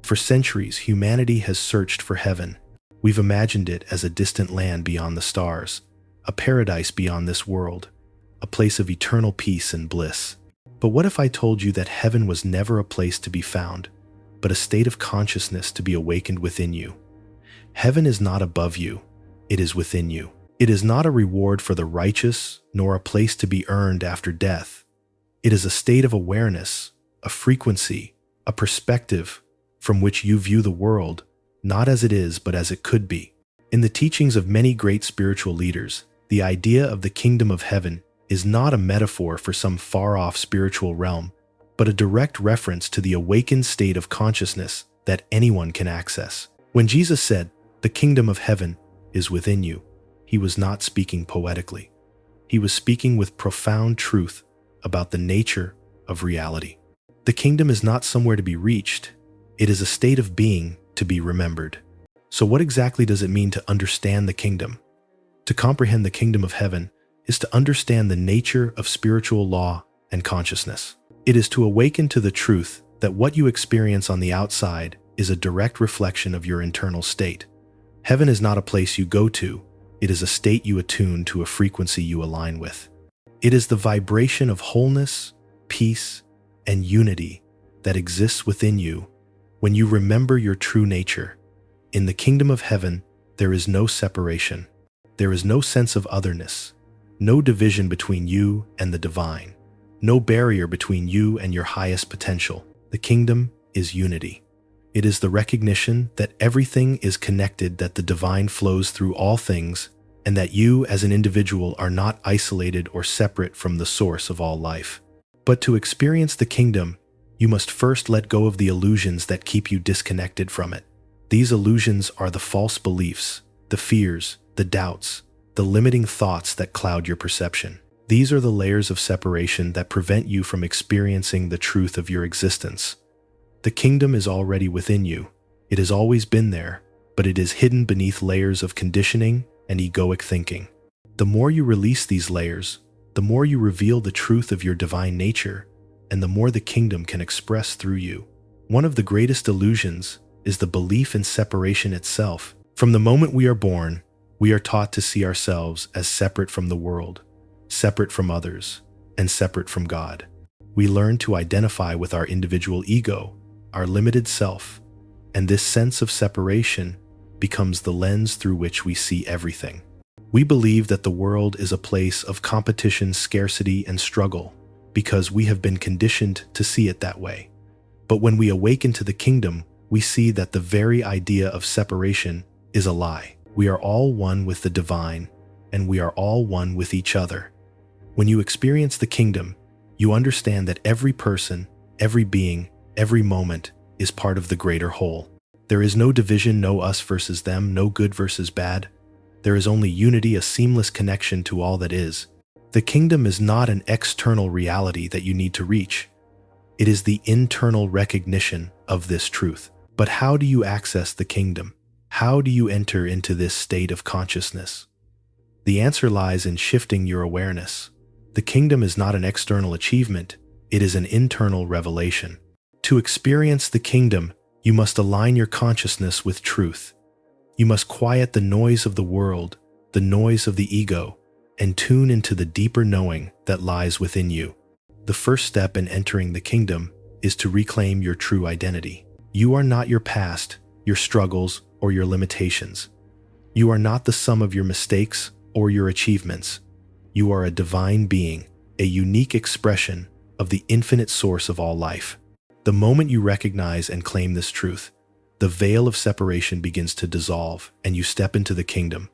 For centuries, humanity has searched for heaven. We've imagined it as a distant land beyond the stars, a paradise beyond this world, a place of eternal peace and bliss. But what if I told you that heaven was never a place to be found, but a state of consciousness to be awakened within you? Heaven is not above you, it is within you. It is not a reward for the righteous, nor a place to be earned after death. It is a state of awareness, a frequency, a perspective from which you view the world, not as it is, but as it could be. In the teachings of many great spiritual leaders, the idea of the kingdom of heaven is not a metaphor for some far-off spiritual realm, but a direct reference to the awakened state of consciousness that anyone can access. When Jesus said, "The kingdom of heaven is within you," he was not speaking poetically. He was speaking with profound truth about the nature of reality. The kingdom is not somewhere to be reached, it is a state of being to be remembered. So what exactly does it mean to understand the kingdom? To comprehend the kingdom of heaven is to understand the nature of spiritual law and consciousness. It is to awaken to the truth that what you experience on the outside is a direct reflection of your internal state. Heaven is not a place you go to, it is a state you attune to, a frequency you align with. It is the vibration of wholeness, peace, and unity that exists within you when you remember your true nature. In the kingdom of heaven, there is no separation. There is no sense of otherness, no division between you and the divine, no barrier between you and your highest potential. The kingdom is unity. It is the recognition that everything is connected, that the divine flows through all things, and that you as an individual are not isolated or separate from the source of all life. But to experience the kingdom, you must first let go of the illusions that keep you disconnected from it. These illusions are the false beliefs, the fears, the doubts, the limiting thoughts that cloud your perception. These are the layers of separation that prevent you from experiencing the truth of your existence. The kingdom is already within you. It has always been there, but it is hidden beneath layers of conditioning and egoic thinking. The more you release these layers, the more you reveal the truth of your divine nature, and the more the kingdom can express through you. One of the greatest illusions is the belief in separation itself. From the moment we are born, we are taught to see ourselves as separate from the world, separate from others, and separate from God. We learn to identify with our individual ego, our limited self, and this sense of separation becomes the lens through which we see everything. We believe that the world is a place of competition, scarcity, and struggle because we have been conditioned to see it that way. But when we awaken to the kingdom, we see that the very idea of separation is a lie. We are all one with the divine, and we are all one with each other. When you experience the kingdom, you understand that every person, every being, every moment is part of the greater whole. There is no division, no us versus them, no good versus bad. There is only unity, a seamless connection to all that is. The kingdom is not an external reality that you need to reach. It is the internal recognition of this truth. But how do you access the kingdom? How do you enter into this state of consciousness? The answer lies in shifting your awareness. The kingdom is not an external achievement, it is an internal revelation. To experience the kingdom, you must align your consciousness with truth. You must quiet the noise of the world, the noise of the ego, and tune into the deeper knowing that lies within you. The first step in entering the kingdom is to reclaim your true identity. You are not your past, your struggles, or your limitations. You are not the sum of your mistakes or your achievements. You are a divine being, a unique expression of the infinite source of all life. The moment you recognize and claim this truth, the veil of separation begins to dissolve and you step into the kingdom.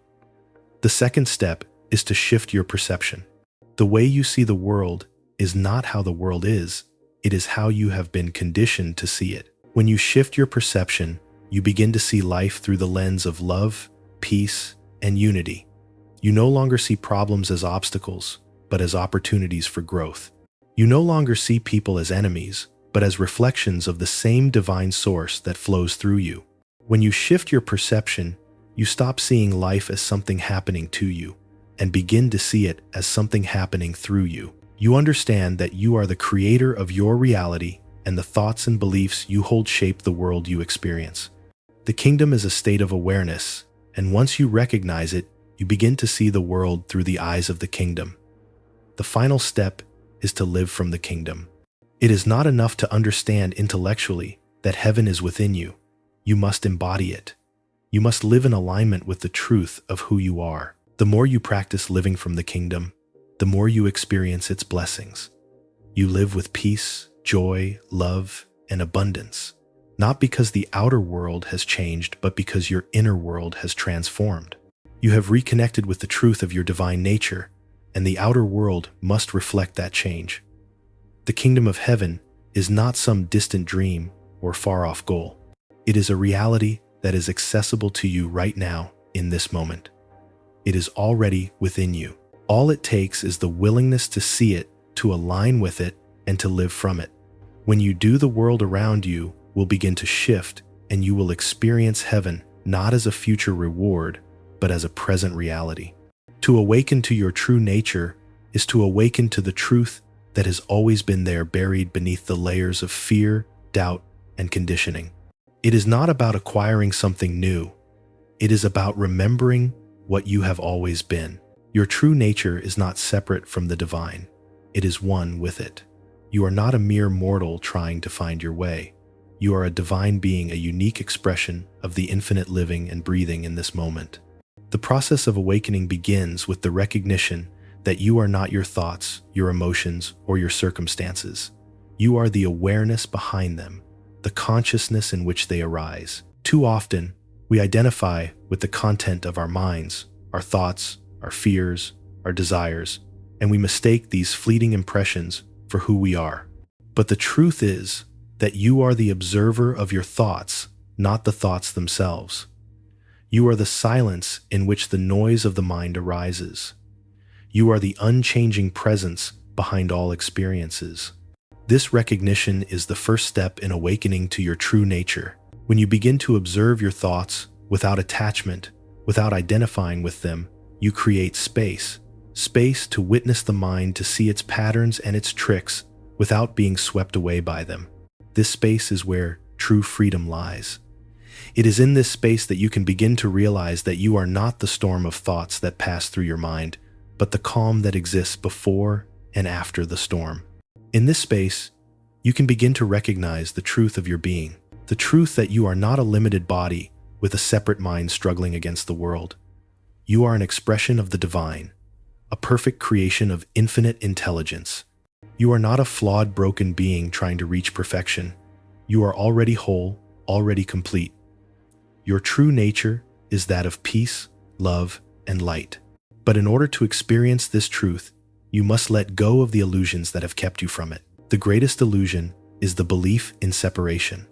The second step is to shift your perception. The way you see the world is not how the world is, it is how you have been conditioned to see it. When you shift your perception, you begin to see life through the lens of love, peace, and unity. You no longer see problems as obstacles, but as opportunities for growth. You no longer see people as enemies, but as reflections of the same divine source that flows through you. When you shift your perception, you stop seeing life as something happening to you and begin to see it as something happening through you. You understand that you are the creator of your reality and the thoughts and beliefs you hold shape the world you experience. The kingdom is a state of awareness, and once you recognize it, you begin to see the world through the eyes of the kingdom. The final step is to live from the kingdom. It is not enough to understand intellectually that heaven is within you. You must embody it. You must live in alignment with the truth of who you are. The more you practice living from the kingdom, the more you experience its blessings. You live with peace, joy, love, and abundance, not because the outer world has changed, but because your inner world has transformed. You have reconnected with the truth of your divine nature, and the outer world must reflect that change. The kingdom of heaven is not some distant dream or far-off goal. It is a reality that is accessible to you right now in this moment. It is already within you. All it takes is the willingness to see it, to align with it, and to live from it. When you do, the world around you will begin to shift, and you will experience heaven not as a future reward, but as a present reality. To awaken to your true nature is to awaken to the truth that has always been there, buried beneath the layers of fear, doubt, and conditioning. It is not about acquiring something new. It is about remembering what you have always been. Your true nature is not separate from the divine. It is one with it. You are not a mere mortal trying to find your way. You are a divine being, a unique expression of the infinite living and breathing in this moment. The process of awakening begins with the recognition that you are not your thoughts, your emotions, or your circumstances. You are the awareness behind them, the consciousness in which they arise. Too often, we identify with the content of our minds, our thoughts, our fears, our desires, and we mistake these fleeting impressions for who we are. But the truth is that you are the observer of your thoughts, not the thoughts themselves. You are the silence in which the noise of the mind arises. You are the unchanging presence behind all experiences. This recognition is the first step in awakening to your true nature. When you begin to observe your thoughts without attachment, without identifying with them, you create space. Space to witness the mind, to see its patterns and its tricks without being swept away by them. This space is where true freedom lies. It is in this space that you can begin to realize that you are not the storm of thoughts that pass through your mind, but the calm that exists before and after the storm. In this space, You can begin to recognize the truth of your being, the truth that you are not a limited body with a separate mind struggling against the world. You are an expression of the divine, a perfect creation of infinite intelligence. You are not a flawed, broken being trying to reach perfection. You are already whole, already complete. Your true nature is that of peace, love, and light. But in order to experience this truth, you must let go of the illusions that have kept you from it. The greatest illusion is the belief in separation.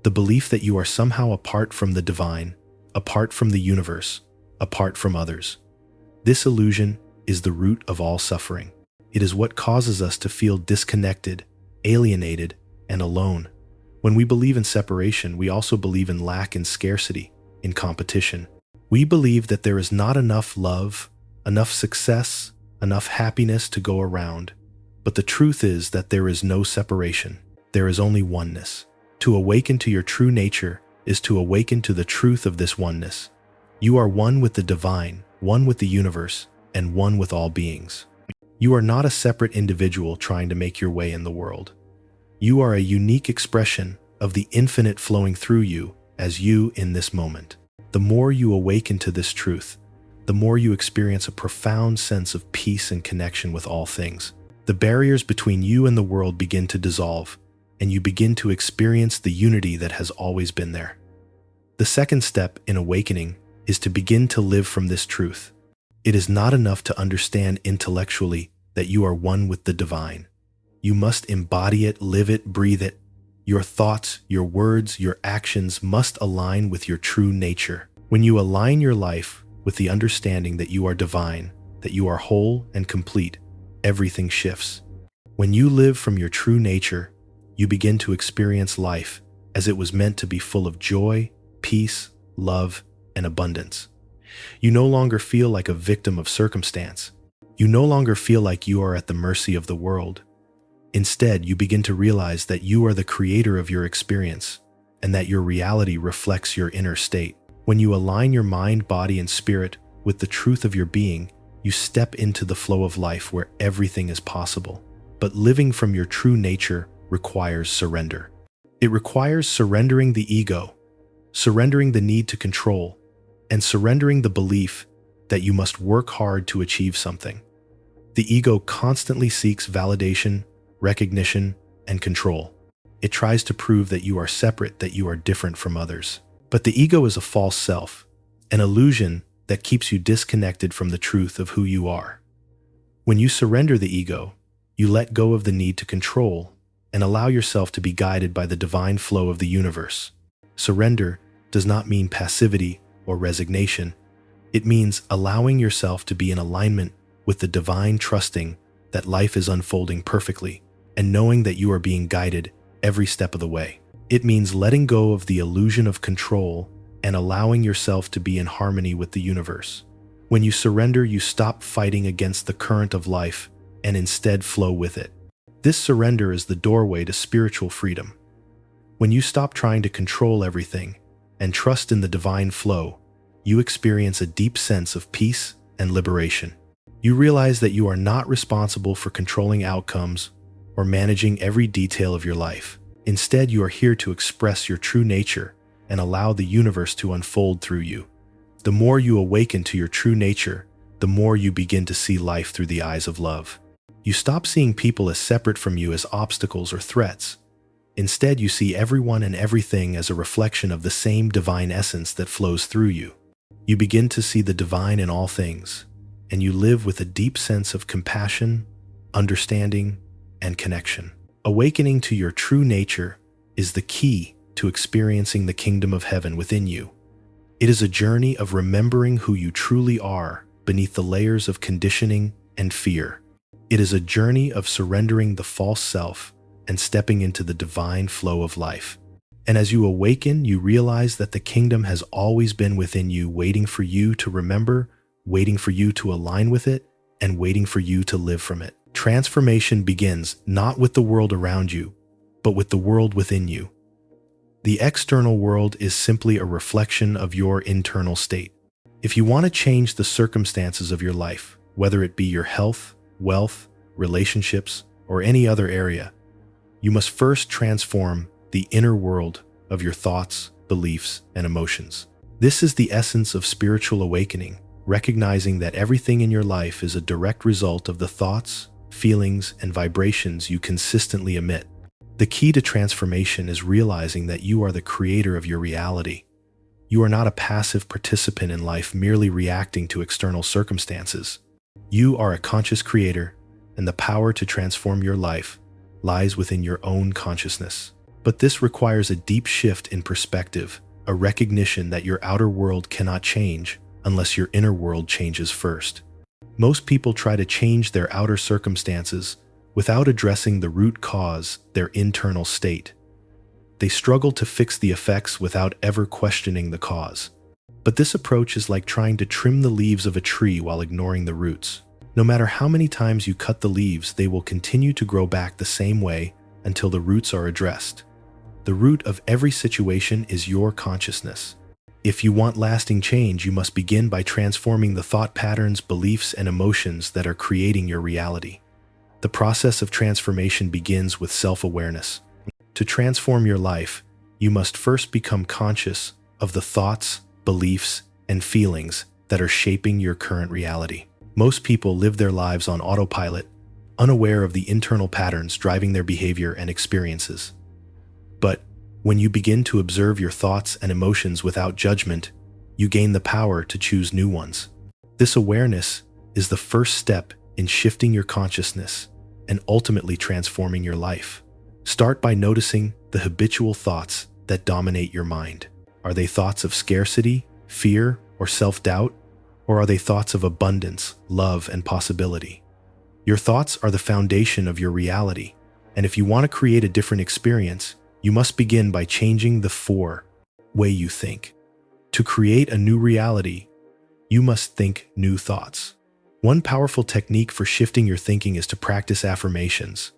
The belief that you are somehow apart from the divine, apart from the universe, apart from others. This illusion is the root of all suffering. It is what causes us to feel disconnected, alienated, and alone. When we believe in separation, we also believe in lack and scarcity, in competition. We believe that there is not enough love, enough success, enough happiness to go around. But the truth is that there is no separation. There is only oneness. To awaken to your true nature is to awaken to the truth of this oneness. You are one with the divine, one with the universe, and one with all beings. You are not a separate individual trying to make your way in the world. You are a unique expression of the infinite flowing through you as you in this moment. The more you awaken to this truth, the more you experience a profound sense of peace and connection with all things. The barriers between you and the world begin to dissolve, and you begin to experience the unity that has always been there. The second step in awakening is to begin to live from this truth. It is not enough to understand intellectually that you are one with the divine. You must embody it, live it, breathe it. Your thoughts, your words, your actions must align with your true nature. When you align your life with the understanding that you are divine, that you are whole and complete, everything shifts. When you live from your true nature, you begin to experience life as it was meant to be, full of joy, peace, love, and abundance. You no longer feel like a victim of circumstance. You no longer feel like you are at the mercy of the world. Instead, you begin to realize that you are the creator of your experience and that your reality reflects your inner state. When you align your mind, body, and spirit with the truth of your being, you step into the flow of life where everything is possible. But living from your true nature requires surrender. It requires surrendering the ego, surrendering the need to control, and surrendering the belief that you must work hard to achieve something. The ego constantly seeks validation, recognition, and control. It tries to prove that you are separate, that you are different from others. But the ego is a false self, an illusion that keeps you disconnected from the truth of who you are. When you surrender the ego, you let go of the need to control and allow yourself to be guided by the divine flow of the universe. Surrender does not mean passivity or resignation. It means allowing yourself to be in alignment with the divine, trusting that life is unfolding perfectly and knowing that you are being guided every step of the way. It means letting go of the illusion of control and allowing yourself to be in harmony with the universe. When you surrender, you stop fighting against the current of life and instead flow with it. This surrender is the doorway to spiritual freedom. When you stop trying to control everything and trust in the divine flow, you experience a deep sense of peace and liberation. You realize that you are not responsible for controlling outcomes or managing every detail of your life. Instead, you are here to express your true nature and allow the universe to unfold through you. The more you awaken to your true nature, the more you begin to see life through the eyes of love. You stop seeing people as separate from you, as obstacles or threats. Instead, you see everyone and everything as a reflection of the same divine essence that flows through you. You begin to see the divine in all things, and you live with a deep sense of compassion, understanding, and connection. Awakening to your true nature is the key to experiencing the kingdom of heaven within you. It is a journey of remembering who you truly are beneath the layers of conditioning and fear. It is a journey of surrendering the false self and stepping into the divine flow of life. And as you awaken, you realize that the kingdom has always been within you, waiting for you to remember, waiting for you to align with it, and waiting for you to live from it. Transformation begins not with the world around you, but with the world within you. The external world is simply a reflection of your internal state. If you want to change the circumstances of your life, whether it be your health, wealth, relationships, or any other area, you must first transform the inner world of your thoughts, beliefs, and emotions. This is the essence of spiritual awakening, recognizing that everything in your life is a direct result of the thoughts, feelings, and vibrations you consistently emit. The key to transformation is realizing that you are the creator of your reality. You are not a passive participant in life merely reacting to external circumstances. You are a conscious creator, and the power to transform your life lies within your own consciousness. But this requires a deep shift in perspective, a recognition that your outer world cannot change unless your inner world changes first. Most people try to change their outer circumstances without addressing the root cause, their internal state. They struggle to fix the effects without ever questioning the cause. But this approach is like trying to trim the leaves of a tree while ignoring the roots. No matter how many times you cut the leaves, they will continue to grow back the same way until the roots are addressed. The root of every situation is your consciousness. If you want lasting change, you must begin by transforming the thought patterns, beliefs, and emotions that are creating your reality. The process of transformation begins with self-awareness. To transform your life, you must first become conscious of the thoughts, beliefs, and feelings that are shaping your current reality. Most people live their lives on autopilot, unaware of the internal patterns driving their behavior and experiences. But when you begin to observe your thoughts and emotions without judgment, you gain the power to choose new ones. This awareness is the first step in shifting your consciousness and ultimately transforming your life. Start by noticing the habitual thoughts that dominate your mind. Are they thoughts of scarcity, fear, or self-doubt? Or are they thoughts of abundance, love, and possibility? Your thoughts are the foundation of your reality, and if you want to create a different experience, you must begin by changing the way you think. To create a new reality, you must think new thoughts. One powerful technique for shifting your thinking is to practice affirmations.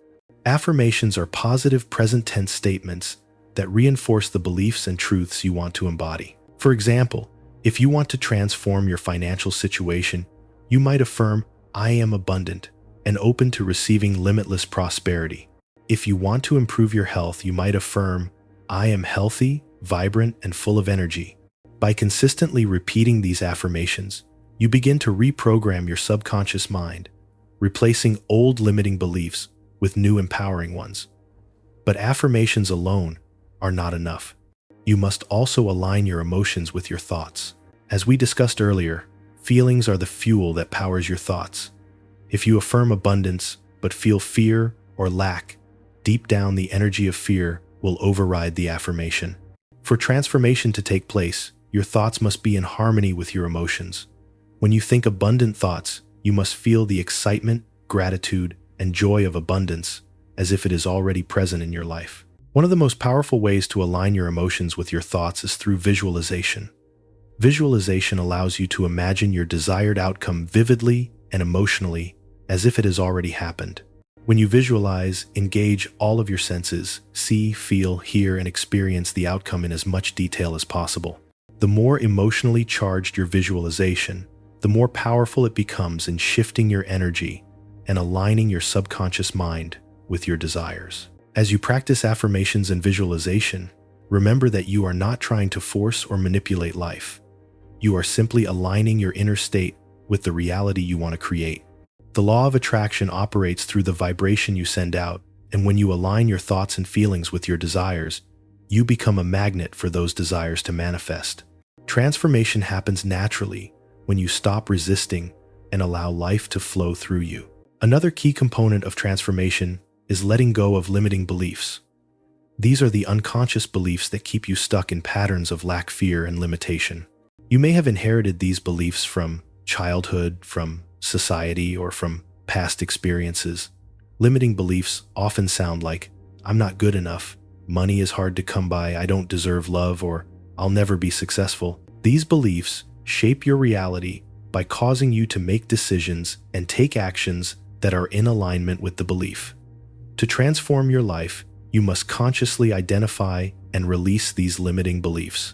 Affirmations are positive present tense statements that reinforce the beliefs and truths you want to embody. For example, if you want to transform your financial situation, you might affirm, "I am abundant and open to receiving limitless prosperity." If you want to improve your health, you might affirm, "I am healthy, vibrant, and full of energy." By consistently repeating these affirmations, you begin to reprogram your subconscious mind, replacing old limiting beliefs with new empowering ones. But affirmations alone are not enough. You must also align your emotions with your thoughts. As we discussed earlier, feelings are the fuel that powers your thoughts. If you affirm abundance but feel fear or lack, deep down the energy of fear will override the affirmation. For transformation to take place, your thoughts must be in harmony with your emotions. When you think abundant thoughts, you must feel the excitement, gratitude, and joy of abundance as if it is already present in your life. One of the most powerful ways to align your emotions with your thoughts is through visualization. Visualization allows you to imagine your desired outcome vividly and emotionally as if it has already happened. When you visualize, engage all of your senses, see, feel, hear, and experience the outcome in as much detail as possible. The more emotionally charged your visualization, the more powerful it becomes in shifting your energy and aligning your subconscious mind with your desires. As you practice affirmations and visualization, remember that you are not trying to force or manipulate life. You are simply aligning your inner state with the reality you want to create. The law of attraction operates through the vibration you send out, and when you align your thoughts and feelings with your desires, you become a magnet for those desires to manifest. Transformation happens naturally when you stop resisting and allow life to flow through you. Another key component of transformation is letting go of limiting beliefs. These are the unconscious beliefs that keep you stuck in patterns of lack, fear, and limitation. You may have inherited these beliefs from childhood, from society, or from past experiences. Limiting beliefs often sound like, "I'm not good enough," "money is hard to come by," "I don't deserve love," or "I'll never be successful." These beliefs shape your reality by causing you to make decisions and take actions that are in alignment with the belief. To transform your life, you must consciously identify and release these limiting beliefs.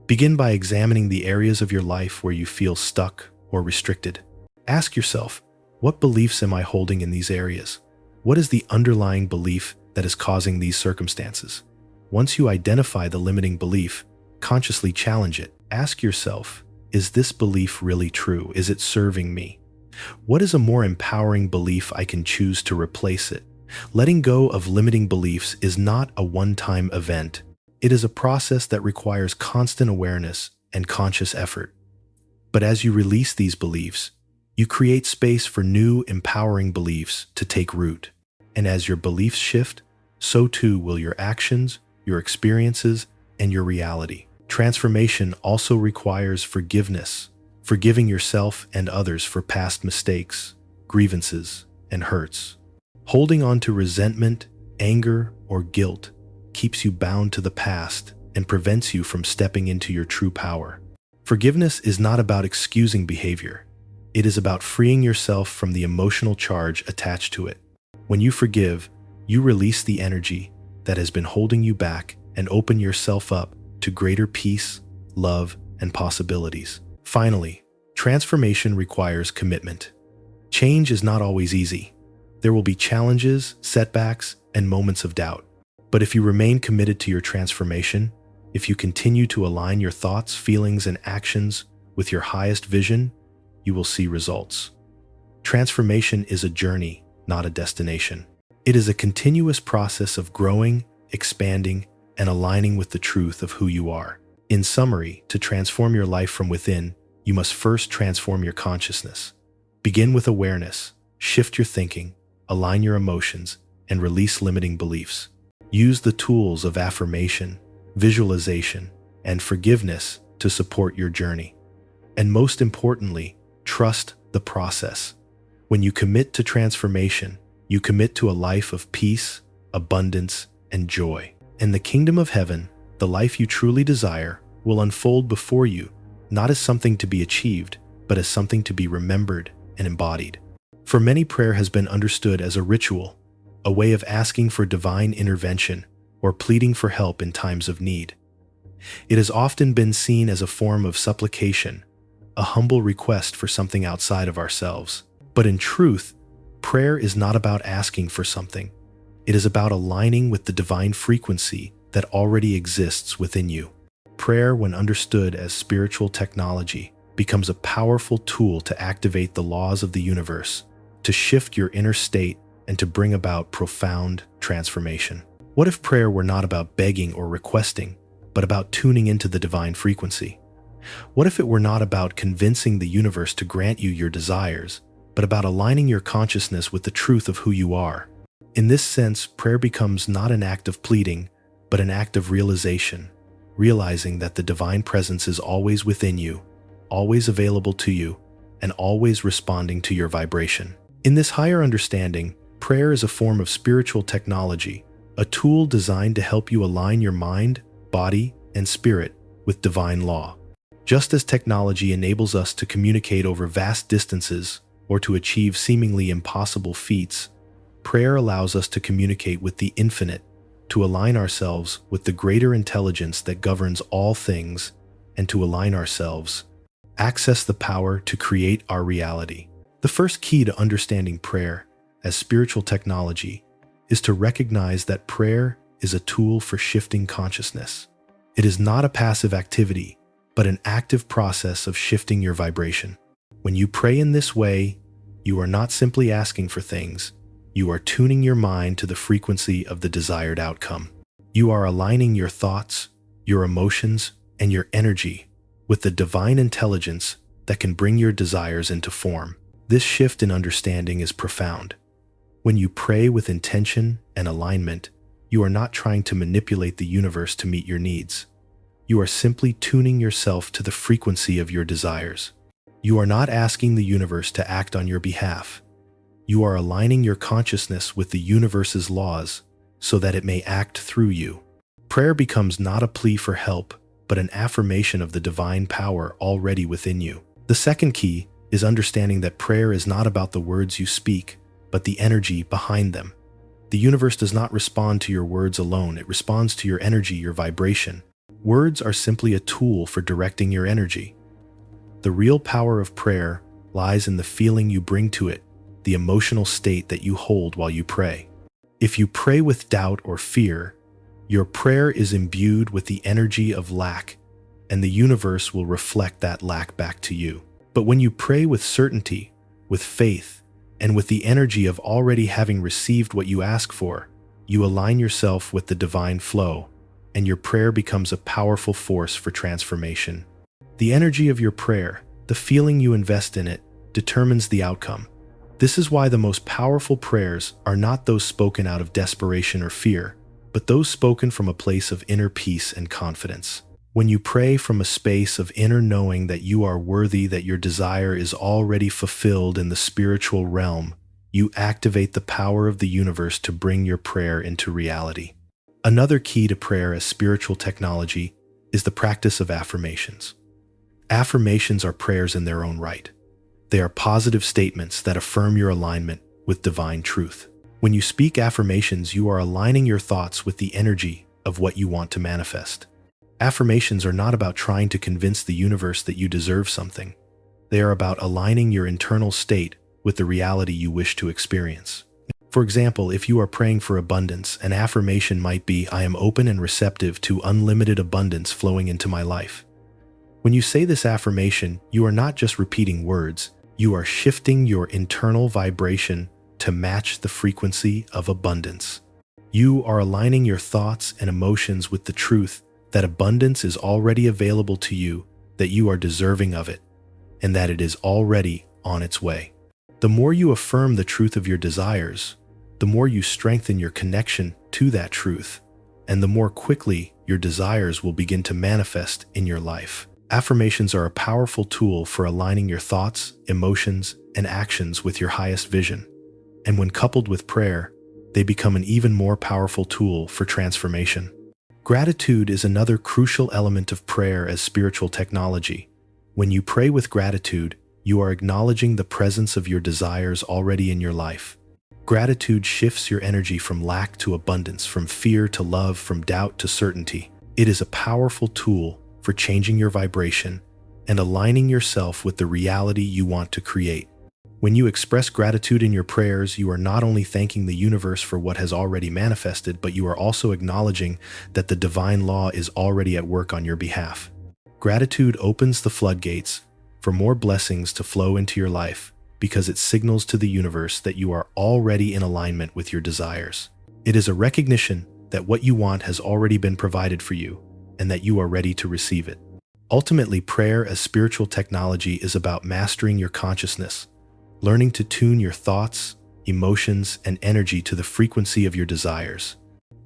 Begin by examining the areas of your life where you feel stuck or restricted. Ask yourself, what beliefs am I holding in these areas? What is the underlying belief that is causing these circumstances. Once you identify the limiting belief, consciously challenge it. Ask yourself, is this belief really true? Is it serving me? What is a more empowering belief I can choose to replace it? Letting go of limiting beliefs is not a one-time event. It is a process that requires constant awareness and conscious effort. But as you release these beliefs, you create space for new, empowering beliefs to take root. And as your beliefs shift, so too will your actions, your experiences, and your reality. Transformation also requires forgiveness, forgiving yourself and others for past mistakes, grievances, and hurts. Holding on to resentment, anger, or guilt keeps you bound to the past and prevents you from stepping into your true power. Forgiveness is not about excusing behavior. It is about freeing yourself from the emotional charge attached to it. When you forgive, you release the energy that has been holding you back and open yourself up to greater peace, love, and possibilities. Finally, transformation requires commitment. Change is not always easy. There will be challenges, setbacks, and moments of doubt. But if you remain committed to your transformation, if you continue to align your thoughts, feelings, and actions with your highest vision, you will see results. Transformation is a journey, not a destination. It is a continuous process of growing, expanding, and aligning with the truth of who you are. In summary, to transform your life from within, you must first transform your consciousness. Begin with awareness, shift your thinking, align your emotions, and release limiting beliefs. Use the tools of affirmation, visualization, and forgiveness to support your journey. And most importantly, trust the process. When you commit to transformation, you commit to a life of peace, abundance, and joy. In the kingdom of heaven, the life you truly desire will unfold before you, not as something to be achieved, but as something to be remembered and embodied. For many, prayer has been understood as a ritual, a way of asking for divine intervention or pleading for help in times of need. It has often been seen as a form of supplication, a humble request for something outside of ourselves. But in truth, prayer is not about asking for something. It is about aligning with the divine frequency that already exists within you. Prayer, when understood as spiritual technology, becomes a powerful tool to activate the laws of the universe, to shift your inner state, and to bring about profound transformation. What if prayer were not about begging or requesting, but about tuning into the divine frequency? What if it were not about convincing the universe to grant you your desires, but about aligning your consciousness with the truth of who you are? In this sense, prayer becomes not an act of pleading, but an act of realization, realizing that the divine presence is always within you, always available to you, and always responding to your vibration. In this higher understanding, prayer is a form of spiritual technology, a tool designed to help you align your mind, body, and spirit with divine law. Just as technology enables us to communicate over vast distances or to achieve seemingly impossible feats, prayer allows us to communicate with the infinite, to align ourselves with the greater intelligence that governs all things, and to align ourselves, access the power to create our reality. The first key to understanding prayer as spiritual technology is to recognize that prayer is a tool for shifting consciousness. It is not a passive activity, but an active process of shifting your vibration. When you pray in this way, you are not simply asking for things. You are tuning your mind to the frequency of the desired outcome. You are aligning your thoughts, your emotions, and your energy with the divine intelligence that can bring your desires into form. This shift in understanding is profound. When you pray with intention and alignment, you are not trying to manipulate the universe to meet your needs. You are simply tuning yourself to the frequency of your desires. You are not asking the universe to act on your behalf. You are aligning your consciousness with the universe's laws so that it may act through you. Prayer becomes not a plea for help, but an affirmation of the divine power already within you. The second key is understanding that prayer is not about the words you speak, but the energy behind them. The universe does not respond to your words alone. It responds to your energy, your vibration. Words are simply a tool for directing your energy. The real power of prayer lies in the feeling you bring to it, the emotional state that you hold while you pray. If you pray with doubt or fear, your prayer is imbued with the energy of lack, and the universe will reflect that lack back to you. But when you pray with certainty, with faith, and with the energy of already having received what you ask for, you align yourself with the divine flow, and your prayer becomes a powerful force for transformation. The energy of your prayer, the feeling you invest in it, determines the outcome. This is why the most powerful prayers are not those spoken out of desperation or fear, but those spoken from a place of inner peace and confidence. When you pray from a space of inner knowing that you are worthy, that your desire is already fulfilled in the spiritual realm, you activate the power of the universe to bring your prayer into reality. Another key to prayer as spiritual technology is the practice of affirmations. Affirmations are prayers in their own right. They are positive statements that affirm your alignment with divine truth. When you speak affirmations, you are aligning your thoughts with the energy of what you want to manifest. Affirmations are not about trying to convince the universe that you deserve something. They are about aligning your internal state with the reality you wish to experience. For example, if you are praying for abundance, an affirmation might be, "I am open and receptive to unlimited abundance flowing into my life." When you say this affirmation, you are not just repeating words, you are shifting your internal vibration to match the frequency of abundance. You are aligning your thoughts and emotions with the truth that abundance is already available to you, that you are deserving of it, and that it is already on its way. The more you affirm the truth of your desires, the more you strengthen your connection to that truth, and the more quickly your desires will begin to manifest in your life. Affirmations are a powerful tool for aligning your thoughts, emotions, and actions with your highest vision. And when coupled with prayer, they become an even more powerful tool for transformation. Gratitude is another crucial element of prayer as spiritual technology. When you pray with gratitude, you are acknowledging the presence of your desires already in your life. Gratitude shifts your energy from lack to abundance, from fear to love, from doubt to certainty. It is a powerful tool for changing your vibration and aligning yourself with the reality you want to create. When you express gratitude in your prayers, you are not only thanking the universe for what has already manifested, but you are also acknowledging that the divine law is already at work on your behalf. Gratitude opens the floodgates for more blessings to flow into your life because it signals to the universe that you are already in alignment with your desires. It is a recognition that what you want has already been provided for you and that you are ready to receive it. Ultimately, prayer as spiritual technology is about mastering your consciousness, learning to tune your thoughts, emotions, and energy to the frequency of your desires.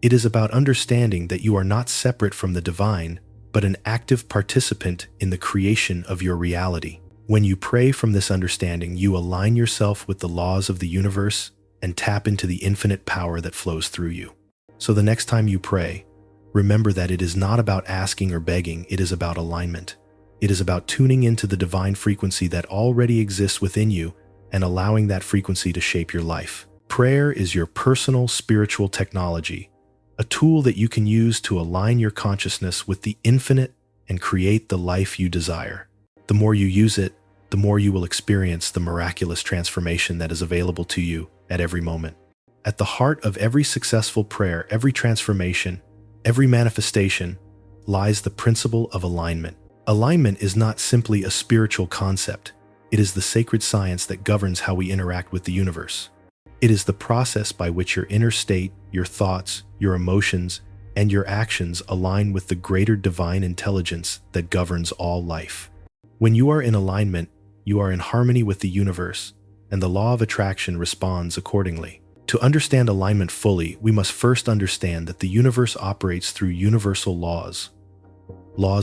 It is about understanding that you are not separate from the divine, but an active participant in the creation of your reality. When you pray from this understanding, you align yourself with the laws of the universe and tap into the infinite power that flows through you. So the next time you pray, remember that it is not about asking or begging, it is about alignment. It is about tuning into the divine frequency that already exists within you and allowing that frequency to shape your life. Prayer is your personal spiritual technology, a tool that you can use to align your consciousness with the infinite and create the life you desire. The more you use it, the more you will experience the miraculous transformation that is available to you at every moment. At the heart of every successful prayer, every transformation, every manifestation, lies the principle of alignment. Alignment is not simply a spiritual concept. It is the sacred science that governs how we interact with the universe. It is the process by which your inner state, your thoughts, your emotions, and your actions align with the greater divine intelligence that governs all life. When you are in alignment, you are in harmony with the universe, and the law of attraction responds accordingly. To understand alignment fully, we must first understand that the universe operates through universal laws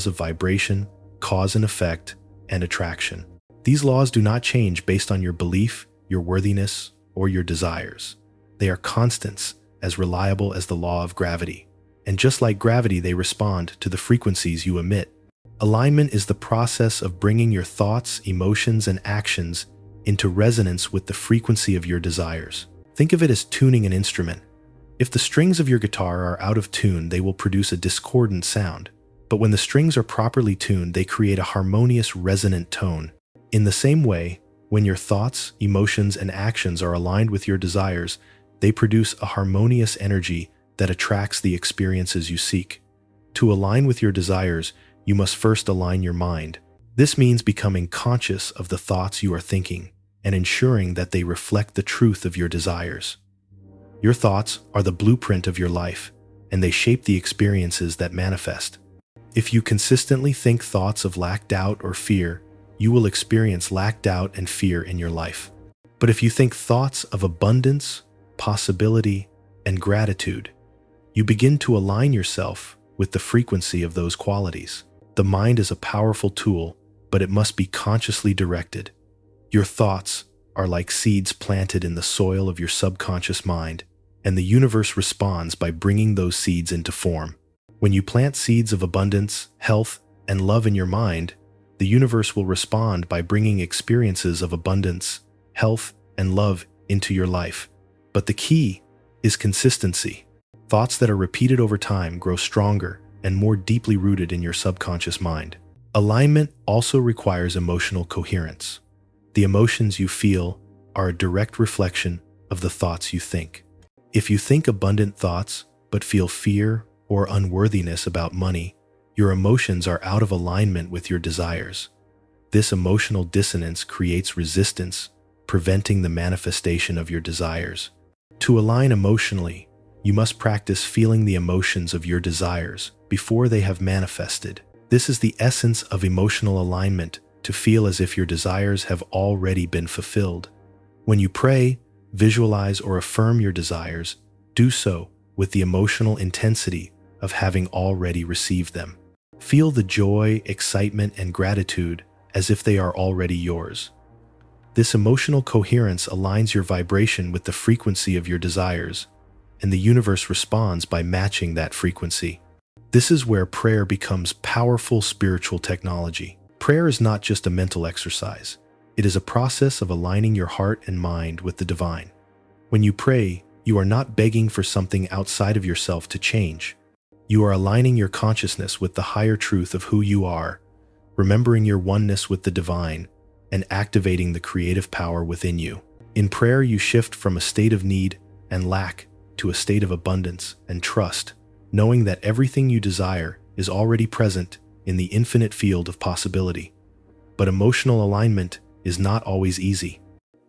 of vibration, cause and effect, and attraction. These laws do not change based on your belief, your worthiness, or your desires. They are constants, as reliable as the law of gravity. And just like gravity, they respond to the frequencies you emit. Alignment is the process of bringing your thoughts, emotions, and actions into resonance with the frequency of your desires. Think of it as tuning an instrument. If the strings of your guitar are out of tune, they will produce a discordant sound. But when the strings are properly tuned, they create a harmonious, resonant tone. In the same way, when your thoughts, emotions, and actions are aligned with your desires, They produce a harmonious energy that attracts the experiences you seek. To align with your desires, you must first align your mind. This means becoming conscious of the thoughts you are thinking and ensuring that they reflect the truth of your desires. Your thoughts are the blueprint of your life, and they shape the experiences that manifest. If you consistently think thoughts of lack, doubt, or fear, you will experience lack, doubt, and fear in your life. But if you think thoughts of abundance, possibility, and gratitude, you begin to align yourself with the frequency of those qualities. The mind is a powerful tool, but it must be consciously directed. Your thoughts are like seeds planted in the soil of your subconscious mind, and the universe responds by bringing those seeds into form. When you plant seeds of abundance, health, and love in your mind, the universe will respond by bringing experiences of abundance, health, and love into your life. But the key is consistency. Thoughts that are repeated over time grow stronger and more deeply rooted in your subconscious mind. Alignment also requires emotional coherence. The emotions you feel are a direct reflection of the thoughts you think. If you think abundant thoughts but feel fear or unworthiness about money, your emotions are out of alignment with your desires. This emotional dissonance creates resistance, preventing the manifestation of your desires. To align emotionally, you must practice feeling the emotions of your desires before they have manifested. This is the essence of emotional alignment, to feel as if your desires have already been fulfilled. When you pray, visualize, or affirm your desires, do so with the emotional intensity of having already received them. Feel the joy, excitement, and gratitude as if they are already yours. This emotional coherence aligns your vibration with the frequency of your desires, and the universe responds by matching that frequency. This is where prayer becomes powerful spiritual technology. Prayer is not just a mental exercise. It is a process of aligning your heart and mind with the divine. When you pray, you are not begging for something outside of yourself to change. You are aligning your consciousness with the higher truth of who you are, remembering your oneness with the divine, and activating the creative power within you. In prayer, you shift from a state of need and lack to a state of abundance and trust, knowing that everything you desire is already present in the infinite field of possibility. But emotional alignment is not always easy.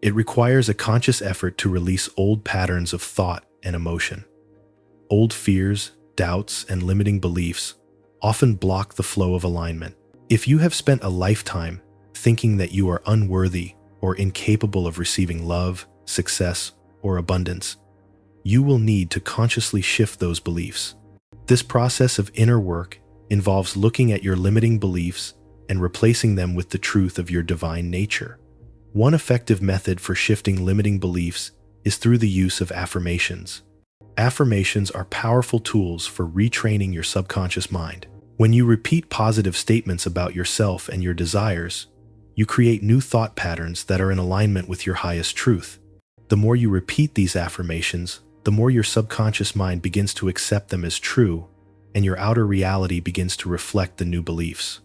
It requires a conscious effort to release old patterns of thought and emotion. Old fears, doubts, and limiting beliefs often block the flow of alignment. If you have spent a lifetime thinking that you are unworthy or incapable of receiving love, success, or abundance, you will need to consciously shift those beliefs. This process of inner work involves looking at your limiting beliefs and replacing them with the truth of your divine nature. One effective method for shifting limiting beliefs is through the use of affirmations. Affirmations are powerful tools for retraining your subconscious mind. When you repeat positive statements about yourself and your desires, you create new thought patterns that are in alignment with your highest truth. The more you repeat these affirmations, the more your subconscious mind begins to accept them as true, and your outer reality begins to reflect the new beliefs.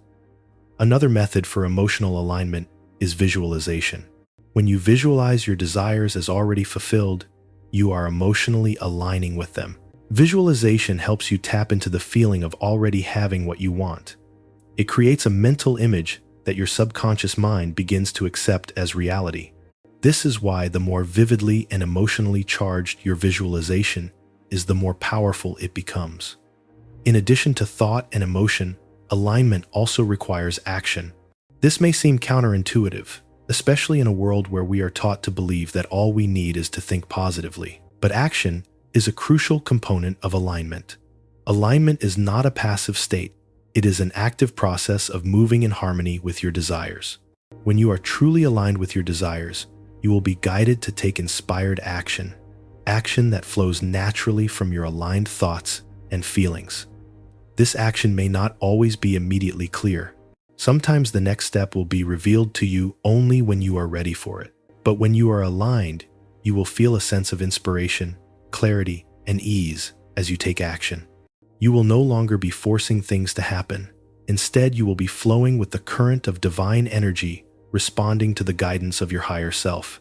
Another method for emotional alignment is visualization. When you visualize your desires as already fulfilled, you are emotionally aligning with them. Visualization helps you tap into the feeling of already having what you want. It creates a mental image that your subconscious mind begins to accept as reality. This is why the more vividly and emotionally charged your visualization is, the more powerful it becomes. In addition to thought and emotion, alignment also requires action. This may seem counterintuitive, especially in a world where we are taught to believe that all we need is to think positively. But action is a crucial component of alignment. Alignment is not a passive state. It is an active process of moving in harmony with your desires. When you are truly aligned with your desires, you will be guided to take inspired action, action that flows naturally from your aligned thoughts and feelings. This action may not always be immediately clear. Sometimes the next step will be revealed to you only when you are ready for it. But when you are aligned, you will feel a sense of inspiration, clarity, and ease as you take action. You will no longer be forcing things to happen. Instead, you will be flowing with the current of divine energy, responding to the guidance of your higher self.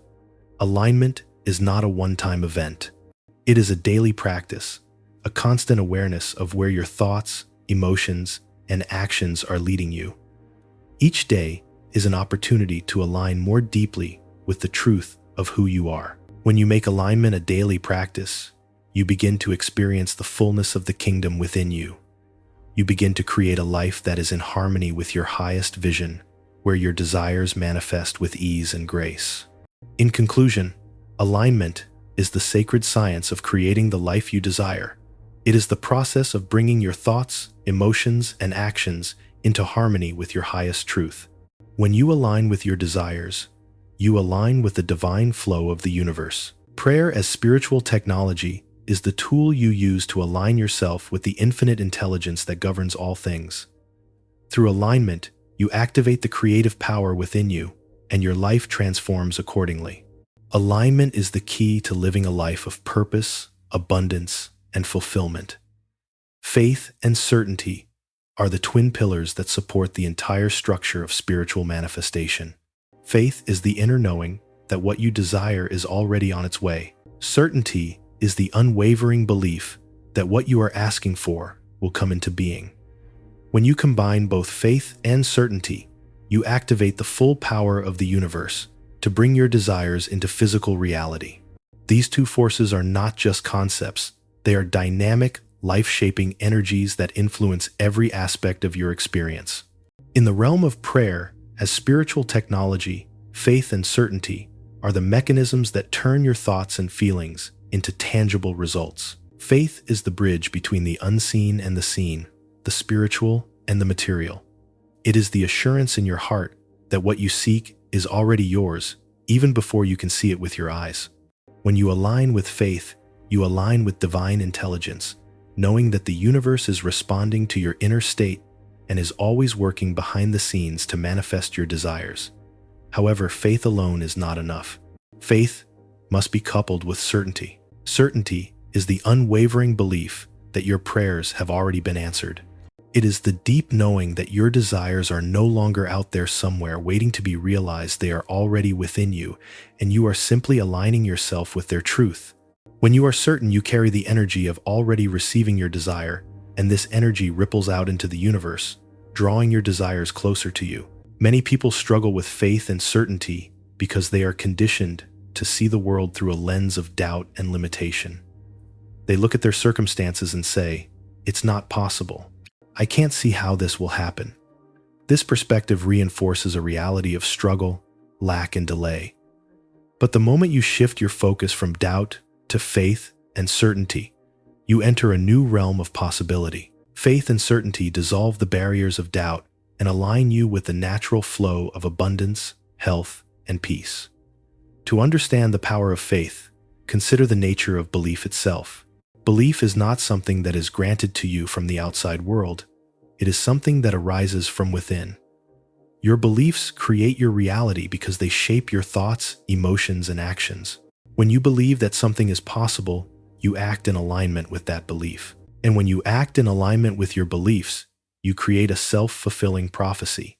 Alignment is not a one-time event. It is a daily practice, a constant awareness of where your thoughts, emotions, and actions are leading you. Each day is an opportunity to align more deeply with the truth of who you are. When you make alignment a daily practice, you begin to experience the fullness of the kingdom within you. You begin to create a life that is in harmony with your highest vision, where your desires manifest with ease and grace. In conclusion, alignment is the sacred science of creating the life you desire. It is the process of bringing your thoughts, emotions, and actions into harmony with your highest truth. When you align with your desires, you align with the divine flow of the universe. Prayer as spiritual technology is the tool you use to align yourself with the infinite intelligence that governs all things. Through alignment, you activate the creative power within you, and your life transforms accordingly. Alignment is the key to living a life of purpose, abundance, and fulfillment. Faith and certainty are the twin pillars that support the entire structure of spiritual manifestation. Faith is the inner knowing that what you desire is already on its way. Certainty is the unwavering belief that what you are asking for will come into being. When you combine both faith and certainty, you activate the full power of the universe to bring your desires into physical reality. These two forces are not just concepts, they are dynamic, life-shaping energies that influence every aspect of your experience. In the realm of prayer, as spiritual technology, faith and certainty are the mechanisms that turn your thoughts and feelings into tangible results. Faith is the bridge between the unseen and the seen, the spiritual and the material. It is the assurance in your heart that what you seek is already yours, even before you can see it with your eyes. When you align with faith, you align with divine intelligence, knowing that the universe is responding to your inner state and is always working behind the scenes to manifest your desires. However, faith alone is not enough. Faith must be coupled with certainty. Certainty is the unwavering belief that your prayers have already been answered. It is the deep knowing that your desires are no longer out there somewhere waiting to be realized. They are already within you, and you are simply aligning yourself with their truth. When you are certain, you carry the energy of already receiving your desire, and this energy ripples out into the universe, drawing your desires closer to you. Many people struggle with faith and certainty because they are conditioned to see the world through a lens of doubt and limitation. They look at their circumstances and say, "It's not possible. I can't see how this will happen." This perspective reinforces a reality of struggle, lack, and delay. But the moment you shift your focus from doubt to faith and certainty, you enter a new realm of possibility. Faith and certainty dissolve the barriers of doubt and align you with the natural flow of abundance, health, and peace. To understand the power of faith, consider the nature of belief itself. Belief is not something that is granted to you from the outside world. It is something that arises from within. Your beliefs create your reality because they shape your thoughts, emotions, and actions. When you believe that something is possible, you act in alignment with that belief. And when you act in alignment with your beliefs, you create a self-fulfilling prophecy.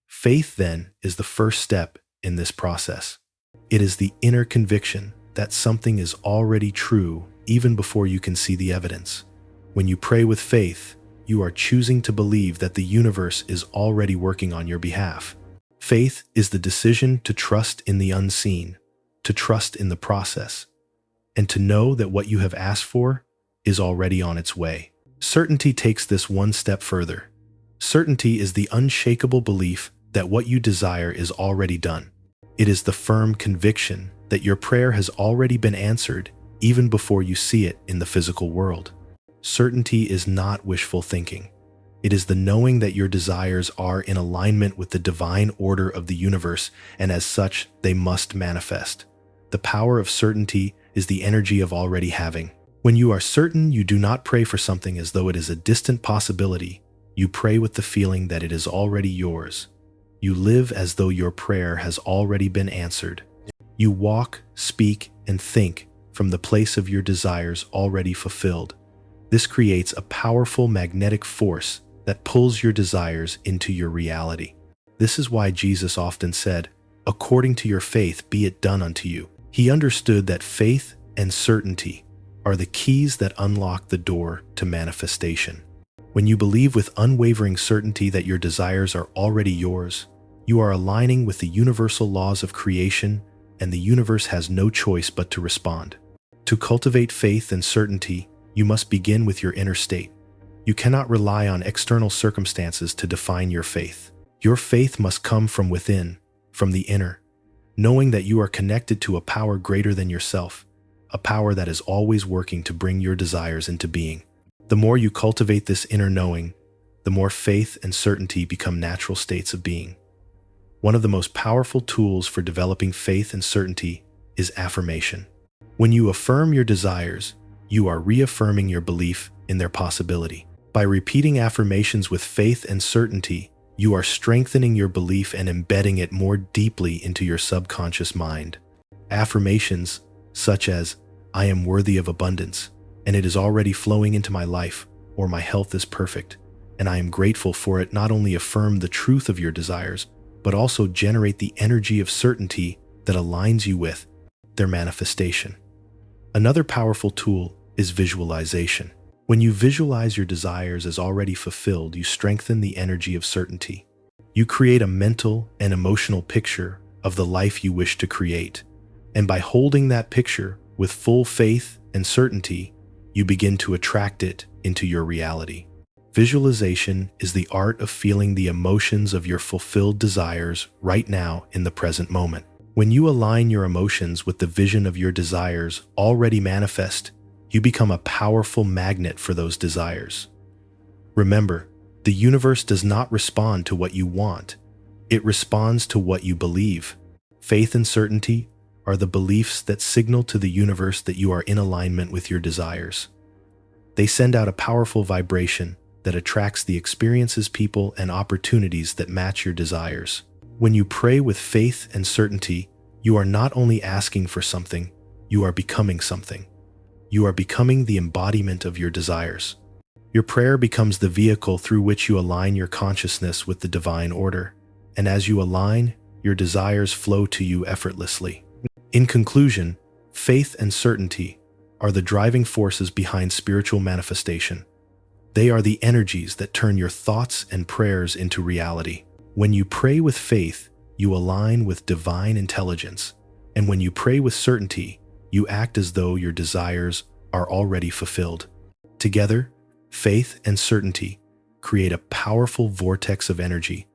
Faith, then, is the first step in this process. It is the inner conviction that something is already true even before you can see the evidence. When you pray with faith, you are choosing to believe that the universe is already working on your behalf. Faith is the decision to trust in the unseen, to trust in the process, and to know that what you have asked for is already on its way. Certainty takes this one step further. Certainty is the unshakable belief that what you desire is already done. It is the firm conviction that your prayer has already been answered even before you see it in the physical world. Certainty is not wishful thinking. It is the knowing that your desires are in alignment with the divine order of the universe, and as such, they must manifest. The power of certainty is the energy of already having. When you are certain, you do not pray for something as though it is a distant possibility. You pray with the feeling that it is already yours. You live as though your prayer has already been answered. You walk, speak, and think from the place of your desires already fulfilled. This creates a powerful magnetic force that pulls your desires into your reality. This is why Jesus often said, "According to your faith, be it done unto you." He understood that faith and certainty are the keys that unlock the door to manifestation. When you believe with unwavering certainty that your desires are already yours, you are aligning with the universal laws of creation, and the universe has no choice but to respond. To cultivate faith and certainty, you must begin with your inner state. You cannot rely on external circumstances to define your faith. Your faith must come from within, from the inner, knowing that you are connected to a power greater than yourself, a power that is always working to bring your desires into being. The more you cultivate this inner knowing, the more faith and certainty become natural states of being. One of the most powerful tools for developing faith and certainty is affirmation. When you affirm your desires, you are reaffirming your belief in their possibility. By repeating affirmations with faith and certainty, you are strengthening your belief and embedding it more deeply into your subconscious mind. Affirmations such as, "I am worthy of abundance, and it is already flowing into my life," or "My health is perfect, and I am grateful for it," not only affirm the truth of your desires, but also generate the energy of certainty that aligns you with their manifestation. Another powerful tool is visualization. When you visualize your desires as already fulfilled, you strengthen the energy of certainty. You create a mental and emotional picture of the life you wish to create, and by holding that picture with full faith and certainty, you begin to attract it into your reality. Visualization is the art of feeling the emotions of your fulfilled desires right now in the present moment. When you align your emotions with the vision of your desires already manifest, you become a powerful magnet for those desires. Remember, the universe does not respond to what you want. It responds to what you believe. Faith and certainty are the beliefs that signal to the universe that you are in alignment with your desires. They send out a powerful vibration that attracts the experiences, people, and opportunities that match your desires. When you pray with faith and certainty, you are not only asking for something, you are becoming something. You are becoming the embodiment of your desires. Your prayer becomes the vehicle through which you align your consciousness with the divine order, and as you align, your desires flow to you effortlessly. In conclusion, faith and certainty are the driving forces behind spiritual manifestation. They are the energies that turn your thoughts and prayers into reality. When you pray with faith, you align with divine intelligence, and when you pray with certainty, you act as though your desires are already fulfilled. Together, faith and certainty create a powerful vortex of energy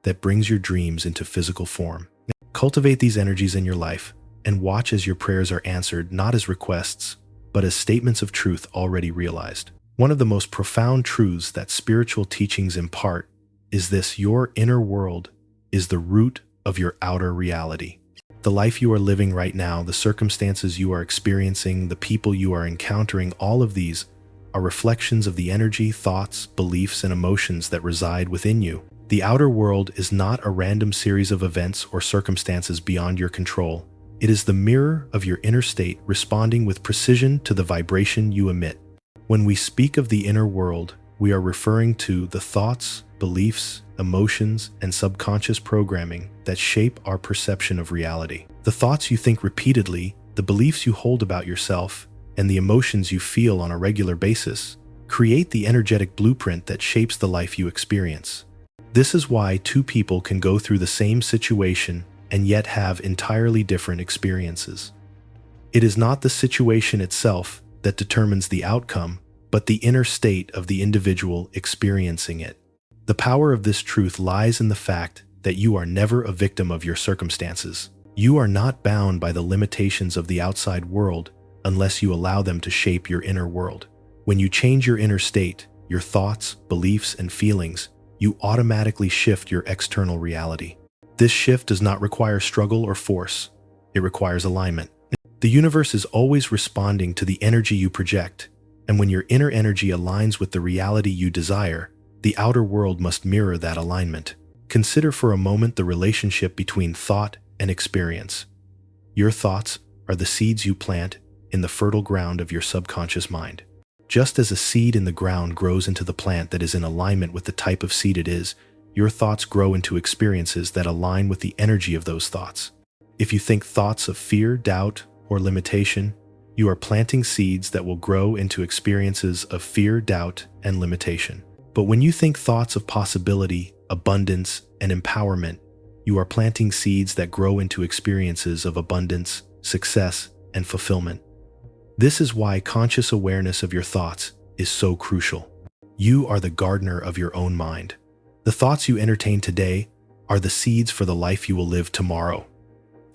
that brings your dreams into physical form. Cultivate these energies in your life and watch as your prayers are answered not as requests, but as statements of truth already realized. One of the most profound truths that spiritual teachings impart is this: your inner world is the root of your outer reality. The life you are living right now, the circumstances you are experiencing, the people you are encountering, all of these are reflections of the energy, thoughts, beliefs, and emotions that reside within you. The outer world is not a random series of events or circumstances beyond your control. It is the mirror of your inner state, responding with precision to the vibration you emit. When we speak of the inner world, we are referring to the thoughts, beliefs, emotions, and subconscious programming that shape our perception of reality. The thoughts you think repeatedly, the beliefs you hold about yourself, and the emotions you feel on a regular basis create the energetic blueprint that shapes the life you experience. This is why two people can go through the same situation and yet have entirely different experiences. It is not the situation itself that determines the outcome, but the inner state of the individual experiencing it. The power of this truth lies in the fact that you are never a victim of your circumstances. You are not bound by the limitations of the outside world unless you allow them to shape your inner world. When you change your inner state, your thoughts, beliefs, and feelings, you automatically shift your external reality. This shift does not require struggle or force. It requires alignment. The universe is always responding to the energy you project, and when your inner energy aligns with the reality you desire, the outer world must mirror that alignment. Consider for a moment the relationship between thought and experience. Your thoughts are the seeds you plant in the fertile ground of your subconscious mind. Just as a seed in the ground grows into the plant that is in alignment with the type of seed it is, your thoughts grow into experiences that align with the energy of those thoughts. If you think thoughts of fear, doubt, or limitation, You are planting seeds that will grow into experiences of fear, doubt, and limitation. But when you think thoughts of possibility, abundance, and empowerment, you are planting seeds that grow into experiences of abundance, success, and fulfillment. This is why conscious awareness of your thoughts is so crucial. You are the gardener of your own mind. The thoughts you entertain today are the seeds for the life you will live tomorrow.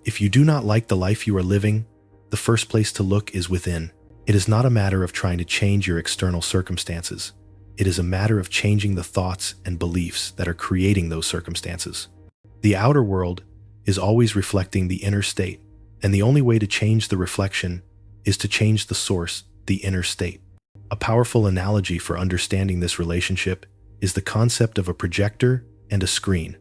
If you do not like the life you are living, the first place to look is within. It is not a matter of trying to change your external circumstances. It is a matter of changing the thoughts and beliefs that are creating those circumstances. The outer world is always reflecting the inner state, and the only way to change the reflection is to change the source, the inner state. A powerful analogy for understanding this relationship is the concept of a projector and a screen.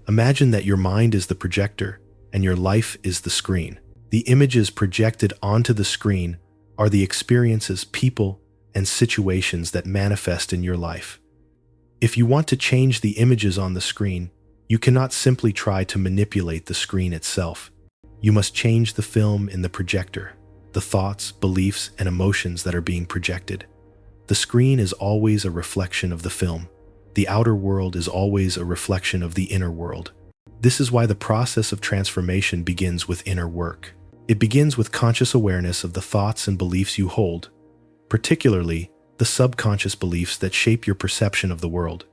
Imagine that your mind is the projector and your life is the screen. The images projected onto the screen are the experiences, people, and situations that manifest in your life. If you want to change the images on the screen, you cannot simply try to manipulate the screen itself. You must change the film in the projector, the thoughts, beliefs, and emotions that are being projected. The screen is always a reflection of the film. The outer world is always a reflection of the inner world. This is why the process of transformation begins with inner work. It begins with conscious awareness of the thoughts and beliefs you hold, particularly the subconscious beliefs that shape your perception of the world.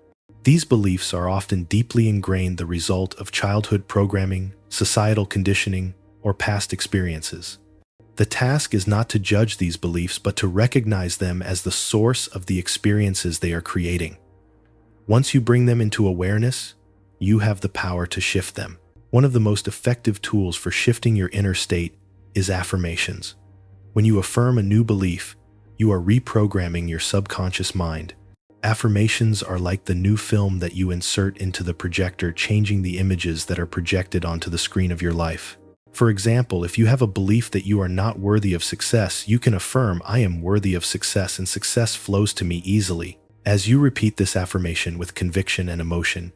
These beliefs are often deeply ingrained, the result of childhood programming, societal conditioning, or past experiences. The task is not to judge these beliefs, but to recognize them as the source of the experiences they are creating. Once you bring them into awareness, you have the power to shift them. One of the most effective tools for shifting your inner state is affirmations. When you affirm a new belief, you are reprogramming your subconscious mind. Affirmations are like the new film that you insert into the projector, changing the images that are projected onto the screen of your life. For example, if you have a belief that you are not worthy of success, you can affirm, "I am worthy of success, and success flows to me easily." As you repeat this affirmation with conviction and emotion,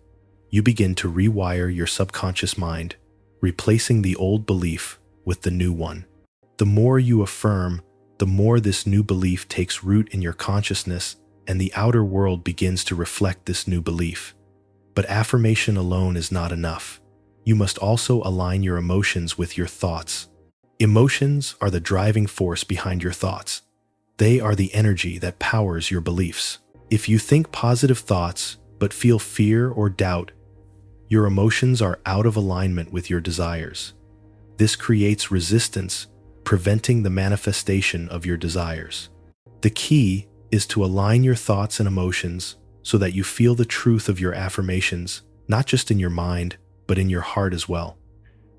you begin to rewire your subconscious mind, replacing the old belief with the new one. The more you affirm, the more this new belief takes root in your consciousness, and the outer world begins to reflect this new belief. But affirmation alone is not enough. You must also align your emotions with your thoughts. Emotions are the driving force behind your thoughts. They are the energy that powers your beliefs. If you think positive thoughts but feel fear or doubt, your emotions are out of alignment with your desires. This creates resistance, preventing the manifestation of your desires. The key is to align your thoughts and emotions so that you feel the truth of your affirmations, not just in your mind, but in your heart as well.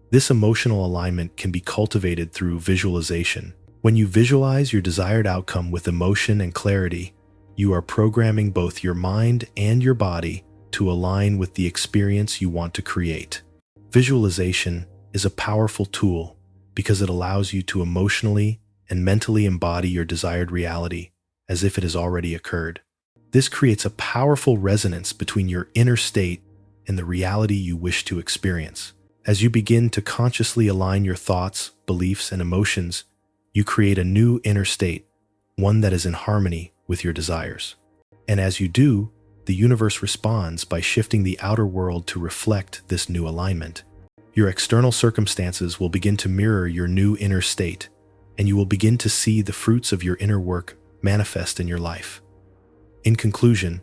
This emotional alignment can be cultivated through visualization. When you visualize your desired outcome with emotion and clarity, you are programming both your mind and your body to align with the experience you want to create. Visualization is a powerful tool because it allows you to emotionally and mentally embody your desired reality as if it has already occurred. This creates a powerful resonance between your inner state and the reality you wish to experience. As you begin to consciously align your thoughts, beliefs, and emotions, you create a new inner state, one that is in harmony with your desires. And as you do, the universe responds by shifting the outer world to reflect this new alignment. Your external circumstances will begin to mirror your new inner state, and you will begin to see the fruits of your inner work manifest in your life. In conclusion,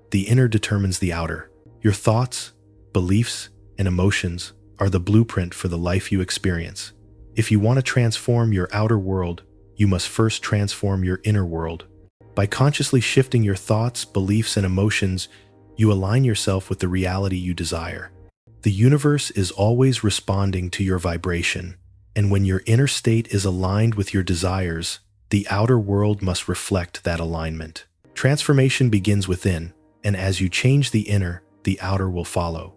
the inner determines the outer. Your thoughts, beliefs, and emotions are the blueprint for the life you experience. If you want to transform your outer world, you must first transform your inner world. By consciously shifting your thoughts, beliefs, and emotions, you align yourself with the reality you desire. The universe is always responding to your vibration, and when your inner state is aligned with your desires, the outer world must reflect that alignment. Transformation begins within, and as you change the inner, the outer will follow.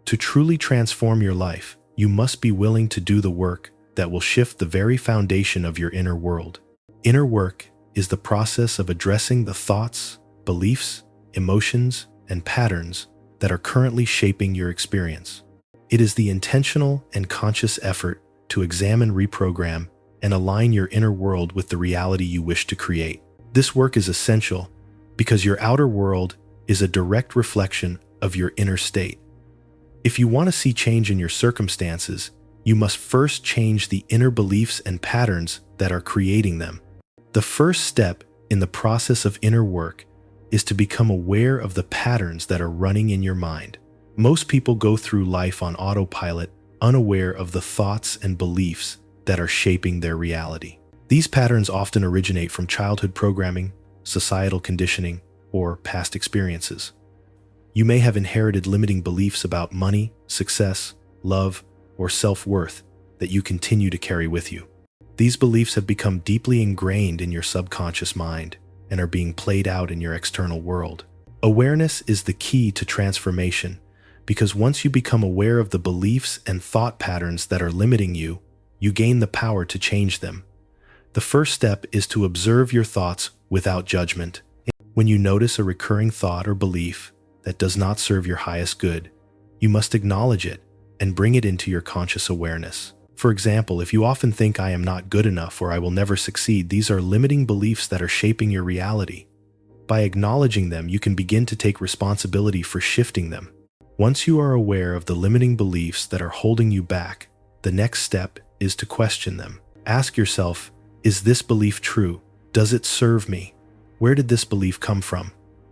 To truly transform your life, you must be willing to do the work that will shift the very foundation of your inner world. Inner work is the process of addressing the thoughts, beliefs, emotions, and patterns that are currently shaping your experience. It is the intentional and conscious effort to examine, reprogram, and align your inner world with the reality you wish to create. This work is essential because your outer world is a direct reflection of your inner state. If you want to see change in your circumstances, you must first change the inner beliefs and patterns that are creating them. The first step in the process of inner work is to become aware of the patterns that are running in your mind. Most people go through life on autopilot, unaware of the thoughts and beliefs that are shaping their reality. These patterns often originate from childhood programming, societal conditioning, or past experiences. You may have inherited limiting beliefs about money, success, love, or self-worth that you continue to carry with you. These beliefs have become deeply ingrained in your subconscious mind and are being played out in your external world. Awareness is the key to transformation because once you become aware of the beliefs and thought patterns that are limiting you, you gain the power to change them. The first step is to observe your thoughts without judgment. When you notice a recurring thought or belief that does not serve your highest good, you must acknowledge it and bring it into your conscious awareness. For example, if you often think I am not good enough or I will never succeed, these are limiting beliefs that are shaping your reality. By acknowledging them, you can begin to take responsibility for shifting them. Once you are aware of the limiting beliefs that are holding you back, the next step is to question them. Ask yourself, is this belief true? Does it serve me? Where did this belief come from?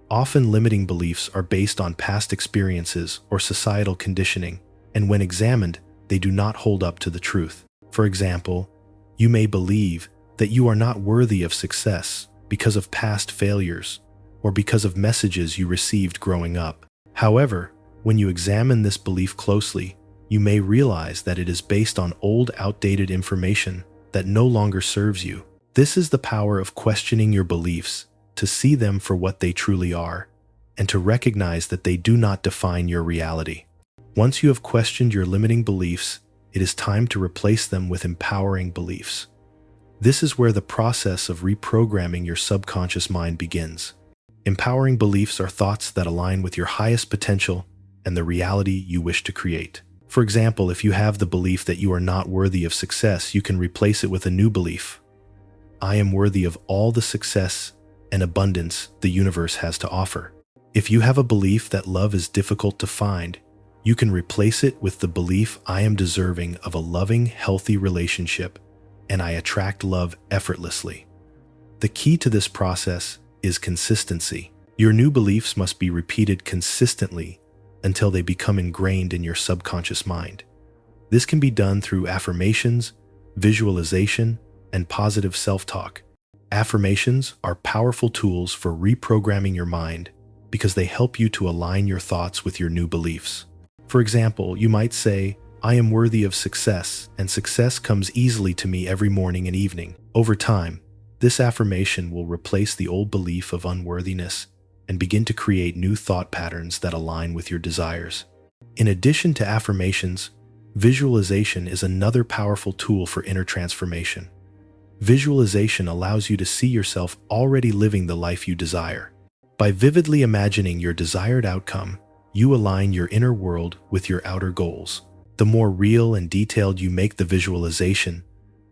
Often limiting beliefs are based on past experiences or societal conditioning, and when examined, they do not hold up to the truth. For example, you may believe that you are not worthy of success because of past failures or because of messages you received growing up. However, when you examine this belief closely, you may realize that it is based on old, outdated information that no longer serves you. This is the power of questioning your beliefs, to see them for what they truly are, and to recognize that they do not define your reality. Once you have questioned your limiting beliefs, it is time to replace them with empowering beliefs. This is where the process of reprogramming your subconscious mind begins. Empowering beliefs are thoughts that align with your highest potential and the reality you wish to create. For example, if you have the belief that you are not worthy of success, you can replace it with a new belief. I am worthy of all the success and abundance the universe has to offer. If you have a belief that love is difficult to find, you can replace it with the belief I am deserving of a loving, healthy relationship, and I attract love effortlessly. The key to this process is consistency. Your new beliefs must be repeated consistently until they become ingrained in your subconscious mind. This can be done through affirmations, visualization, and positive self-talk. Affirmations are powerful tools for reprogramming your mind because they help you to align your thoughts with your new beliefs. For example, you might say, I am worthy of success, and success comes easily to me every morning and evening. Over time, this affirmation will replace the old belief of unworthiness and begin to create new thought patterns that align with your desires. In addition to affirmations, visualization is another powerful tool for inner transformation. Visualization allows you to see yourself already living the life you desire. By vividly imagining your desired outcome, you align your inner world with your outer goals. The more real and detailed you make the visualization,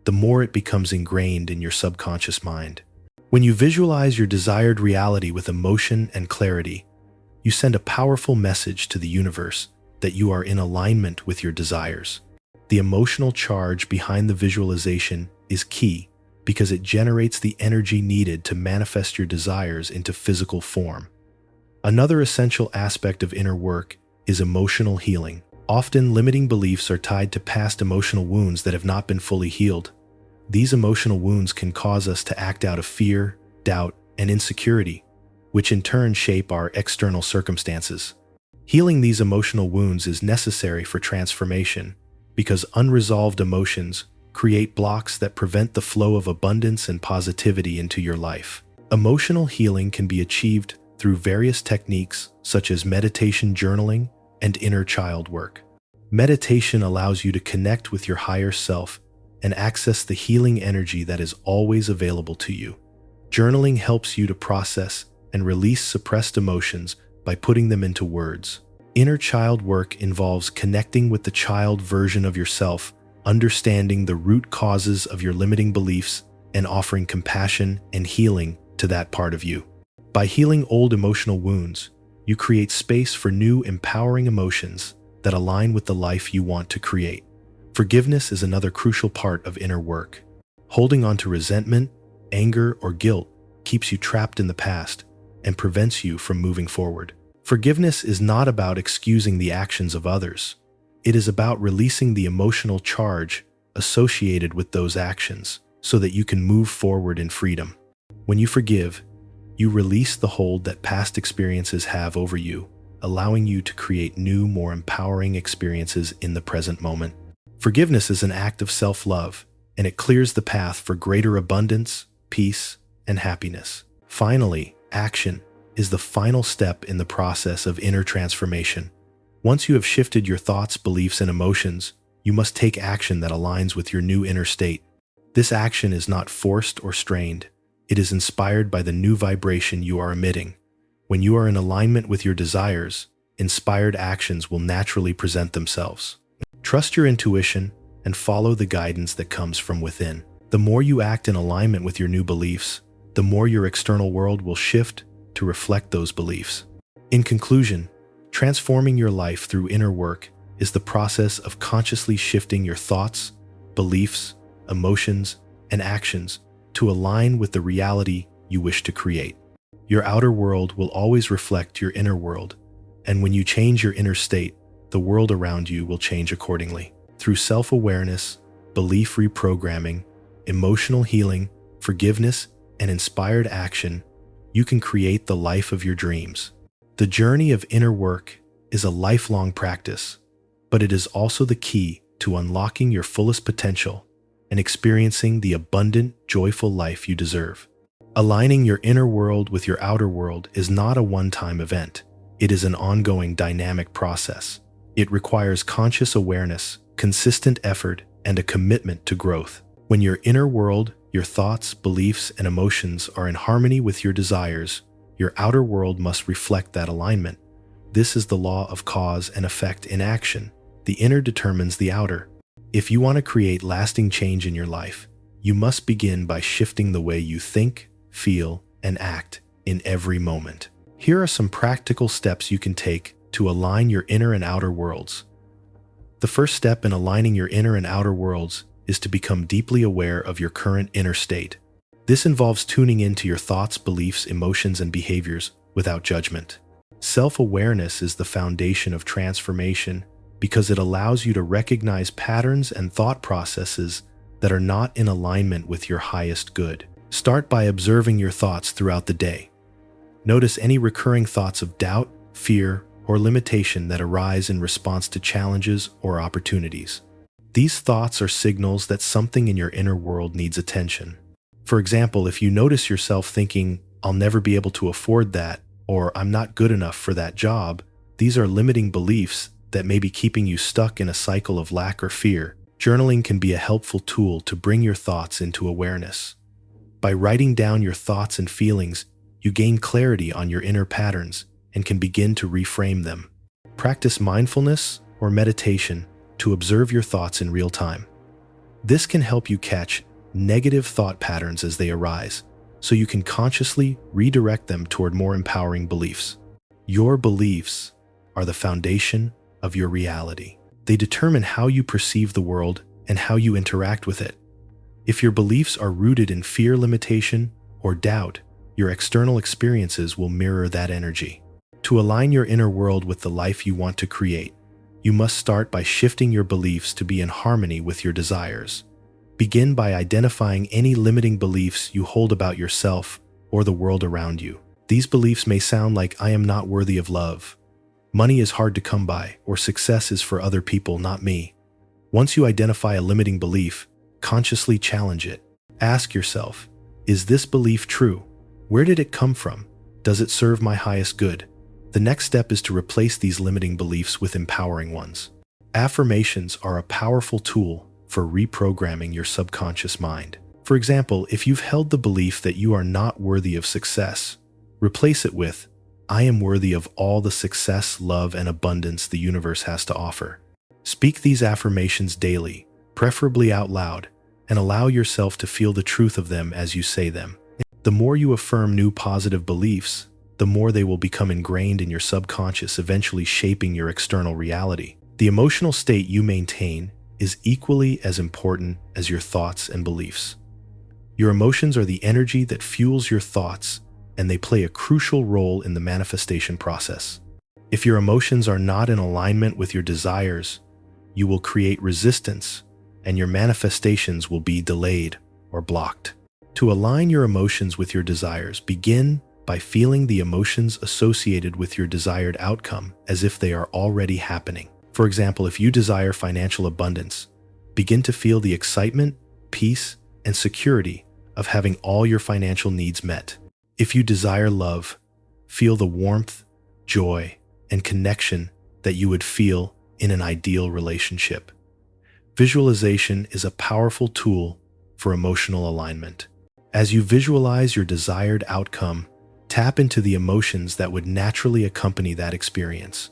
the more it becomes ingrained in your subconscious mind. When you visualize your desired reality with emotion and clarity, you send a powerful message to the universe that you are in alignment with your desires. The emotional charge behind the visualization is key because it generates the energy needed to manifest your desires into physical form. Another essential aspect of inner work is emotional healing. Often, limiting beliefs are tied to past emotional wounds that have not been fully healed. These emotional wounds can cause us to act out of fear, doubt, and insecurity, which in turn shape our external circumstances. Healing these emotional wounds is necessary for transformation because unresolved emotions create blocks that prevent the flow of abundance and positivity into your life. Emotional healing can be achieved through various techniques such as meditation, journaling, and inner child work. Meditation allows you to connect with your higher self and access the healing energy that is always available to you. Journaling helps you to process and release suppressed emotions by putting them into words. Inner child work involves connecting with the child version of yourself understanding the root causes of your limiting beliefs and offering compassion and healing to that part of you. By healing old emotional wounds, you create space for new, empowering emotions that align with the life you want to create. Forgiveness is another crucial part of inner work. Holding on to resentment, anger, or guilt keeps you trapped in the past and prevents you from moving forward. Forgiveness is not about excusing the actions of others. It is about releasing the emotional charge associated with those actions so that you can move forward in freedom. When you forgive, you release the hold that past experiences have over you, allowing you to create new, more empowering experiences in the present moment. Forgiveness is an act of self-love, and it clears the path for greater abundance, peace, and happiness. Finally, action is the final step in the process of inner transformation. Once you have shifted your thoughts, beliefs, and emotions, you must take action that aligns with your new inner state. This action is not forced or strained. It is inspired by the new vibration you are emitting. When you are in alignment with your desires, inspired actions will naturally present themselves. Trust your intuition and follow the guidance that comes from within. The more you act in alignment with your new beliefs, the more your external world will shift to reflect those beliefs. In conclusion, transforming your life through inner work is the process of consciously shifting your thoughts, beliefs, emotions, and actions to align with the reality you wish to create. Your outer world will always reflect your inner world, and when you change your inner state, the world around you will change accordingly. Through self-awareness, belief reprogramming, emotional healing, forgiveness, and inspired action, you can create the life of your dreams. The journey of inner work is a lifelong practice, but it is also the key to unlocking your fullest potential and experiencing the abundant, joyful life you deserve. Aligning your inner world with your outer world is not a one-time event. It is an ongoing, dynamic process. It requires conscious awareness, consistent effort, and a commitment to growth. When your inner world, your thoughts, beliefs, and emotions are in harmony with your desires, your outer world must reflect that alignment. This is the law of cause and effect in action. The inner determines the outer. If you want to create lasting change in your life, you must begin by shifting the way you think, feel, and act in every moment. Here are some practical steps you can take to align your inner and outer worlds. The first step in aligning your inner and outer worlds is to become deeply aware of your current inner state. This involves tuning into your thoughts, beliefs, emotions, and behaviors without judgment. Self-awareness is the foundation of transformation because it allows you to recognize patterns and thought processes that are not in alignment with your highest good. Start by observing your thoughts throughout the day. Notice any recurring thoughts of doubt, fear, or limitation that arise in response to challenges or opportunities. These thoughts are signals that something in your inner world needs attention. For example, if you notice yourself thinking, "I'll never be able to afford that," or "I'm not good enough for that job," these are limiting beliefs that may be keeping you stuck in a cycle of lack or fear. Journaling can be a helpful tool to bring your thoughts into awareness. By writing down your thoughts and feelings, you gain clarity on your inner patterns and can begin to reframe them. Practice mindfulness or meditation to observe your thoughts in real time. This can help you catch negative thought patterns as they arise, so you can consciously redirect them toward more empowering beliefs. Your beliefs are the foundation of your reality. They determine how you perceive the world and how you interact with it. If your beliefs are rooted in fear, limitation, or doubt, your external experiences will mirror that energy. To align your inner world with the life you want to create, you must start by shifting your beliefs to be in harmony with your desires. Begin by identifying any limiting beliefs you hold about yourself or the world around you. These beliefs may sound like "I am not worthy of love," "money is hard to come by," or "success is for other people, not me." Once you identify a limiting belief, consciously challenge it. Ask yourself, is this belief true? Where did it come from? Does it serve my highest good? The next step is to replace these limiting beliefs with empowering ones. Affirmations are a powerful tool for reprogramming your subconscious mind. For example, if you've held the belief that you are not worthy of success, replace it with, "I am worthy of all the success, love, and abundance the universe has to offer." Speak these affirmations daily, preferably out loud, and allow yourself to feel the truth of them as you say them. The more you affirm new positive beliefs, the more they will become ingrained in your subconscious, eventually shaping your external reality. The emotional state you maintain is equally as important as your thoughts and beliefs. Your emotions are the energy that fuels your thoughts, and they play a crucial role in the manifestation process. If your emotions are not in alignment with your desires, you will create resistance, and your manifestations will be delayed or blocked. To align your emotions with your desires, begin by feeling the emotions associated with your desired outcome as if they are already happening. For example, if you desire financial abundance, begin to feel the excitement, peace, and security of having all your financial needs met. If you desire love, feel the warmth, joy, and connection that you would feel in an ideal relationship. Visualization is a powerful tool for emotional alignment. As you visualize your desired outcome, tap into the emotions that would naturally accompany that experience.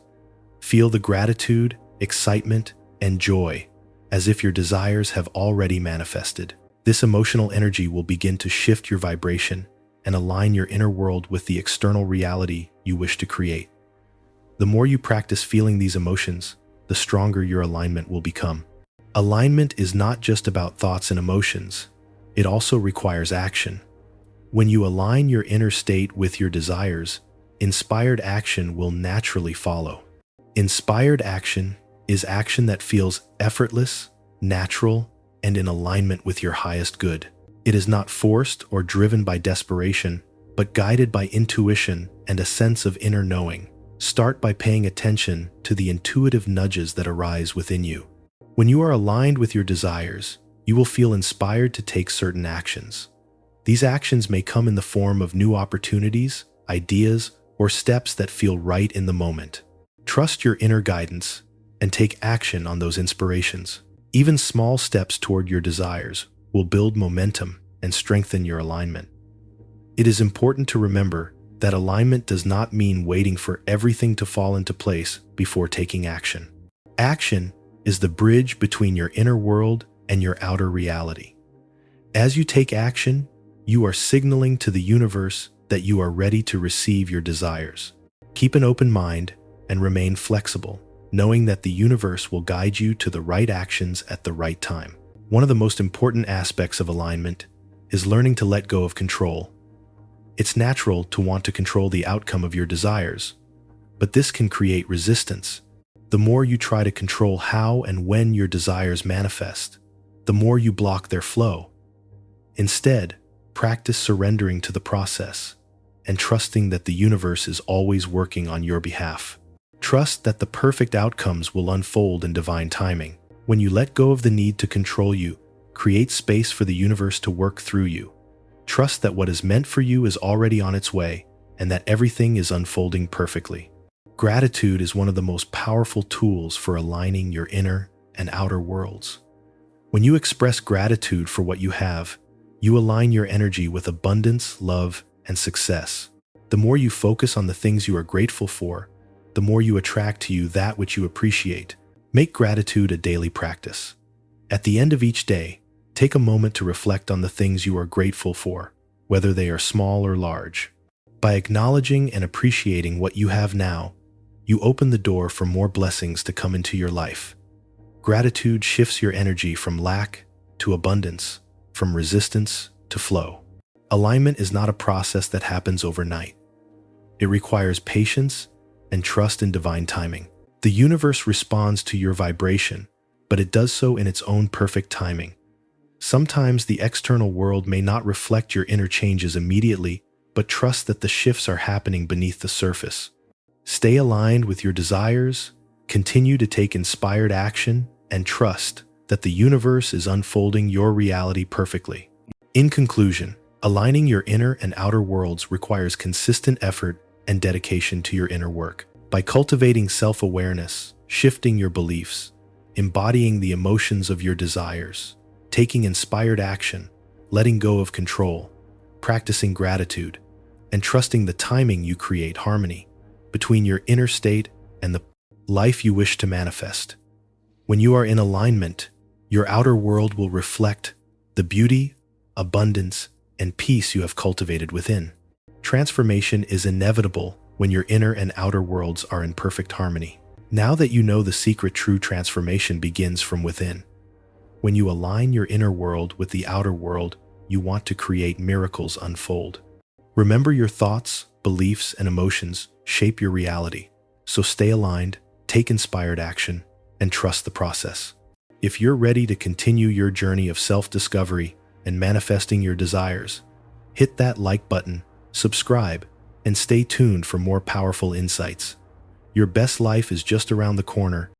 Feel the gratitude, excitement, and joy as if your desires have already manifested. This emotional energy will begin to shift your vibration and align your inner world with the external reality you wish to create. The more you practice feeling these emotions, the stronger your alignment will become. Alignment is not just about thoughts and emotions. It also requires action. When you align your inner state with your desires, inspired action will naturally follow. Inspired action is action that feels effortless, natural, and in alignment with your highest good. It is not forced or driven by desperation, but guided by intuition and a sense of inner knowing. Start by paying attention to the intuitive nudges that arise within you. When you are aligned with your desires, you will feel inspired to take certain actions. These actions may come in the form of new opportunities, ideas, or steps that feel right in the moment. Trust your inner guidance and take action on those inspirations. Even small steps toward your desires will build momentum and strengthen your alignment. It is important to remember that alignment does not mean waiting for everything to fall into place before taking action. Action is the bridge between your inner world and your outer reality. As you take action, you are signaling to the universe that you are ready to receive your desires. Keep an open mind and remain flexible, knowing that the universe will guide you to the right actions at the right time. One of the most important aspects of alignment is learning to let go of control. It's natural to want to control the outcome of your desires, but this can create resistance. The more you try to control how and when your desires manifest, the more you block their flow. Instead, practice surrendering to the process and trusting that the universe is always working on your behalf. Trust that the perfect outcomes will unfold in divine timing. When you let go of the need to control you, create space for the universe to work through you. Trust that what is meant for you is already on its way and that everything is unfolding perfectly. Gratitude is one of the most powerful tools for aligning your inner and outer worlds. When you express gratitude for what you have, you align your energy with abundance, love, and success. The more you focus on the things you are grateful for, the more you attract to you that which you appreciate. Make gratitude a daily practice. At the end of each day, take a moment to reflect on the things you are grateful for, whether they are small or large. By acknowledging and appreciating what you have now, you open the door for more blessings to come into your life. Gratitude shifts your energy from lack to abundance, from resistance to flow. Alignment is not a process that happens overnight. It requires patience and trust in divine timing. The universe responds to your vibration, but it does so in its own perfect timing. Sometimes the external world may not reflect your inner changes immediately, but trust that the shifts are happening beneath the surface. Stay aligned with your desires, continue to take inspired action, and trust that the universe is unfolding your reality perfectly. In conclusion, aligning your inner and outer worlds requires consistent effort and dedication to your inner work. By cultivating self-awareness, shifting your beliefs, embodying the emotions of your desires, taking inspired action, letting go of control, practicing gratitude, and trusting the timing, you create harmony between your inner state and the life you wish to manifest. When you are in alignment, Your outer world will reflect the beauty, abundance, and peace you have cultivated within. Transformation is inevitable when your inner and outer worlds are in perfect harmony. Now that you know the secret, true transformation begins from within. When you align your inner world with the outer world, you want to create miracles unfold. Remember, your thoughts, beliefs, and emotions shape your reality. So stay aligned, take inspired action, and trust the process. If you're ready to continue your journey of self-discovery and manifesting your desires, hit that like button, subscribe, and stay tuned for more powerful insights. Your best life is just around the corner,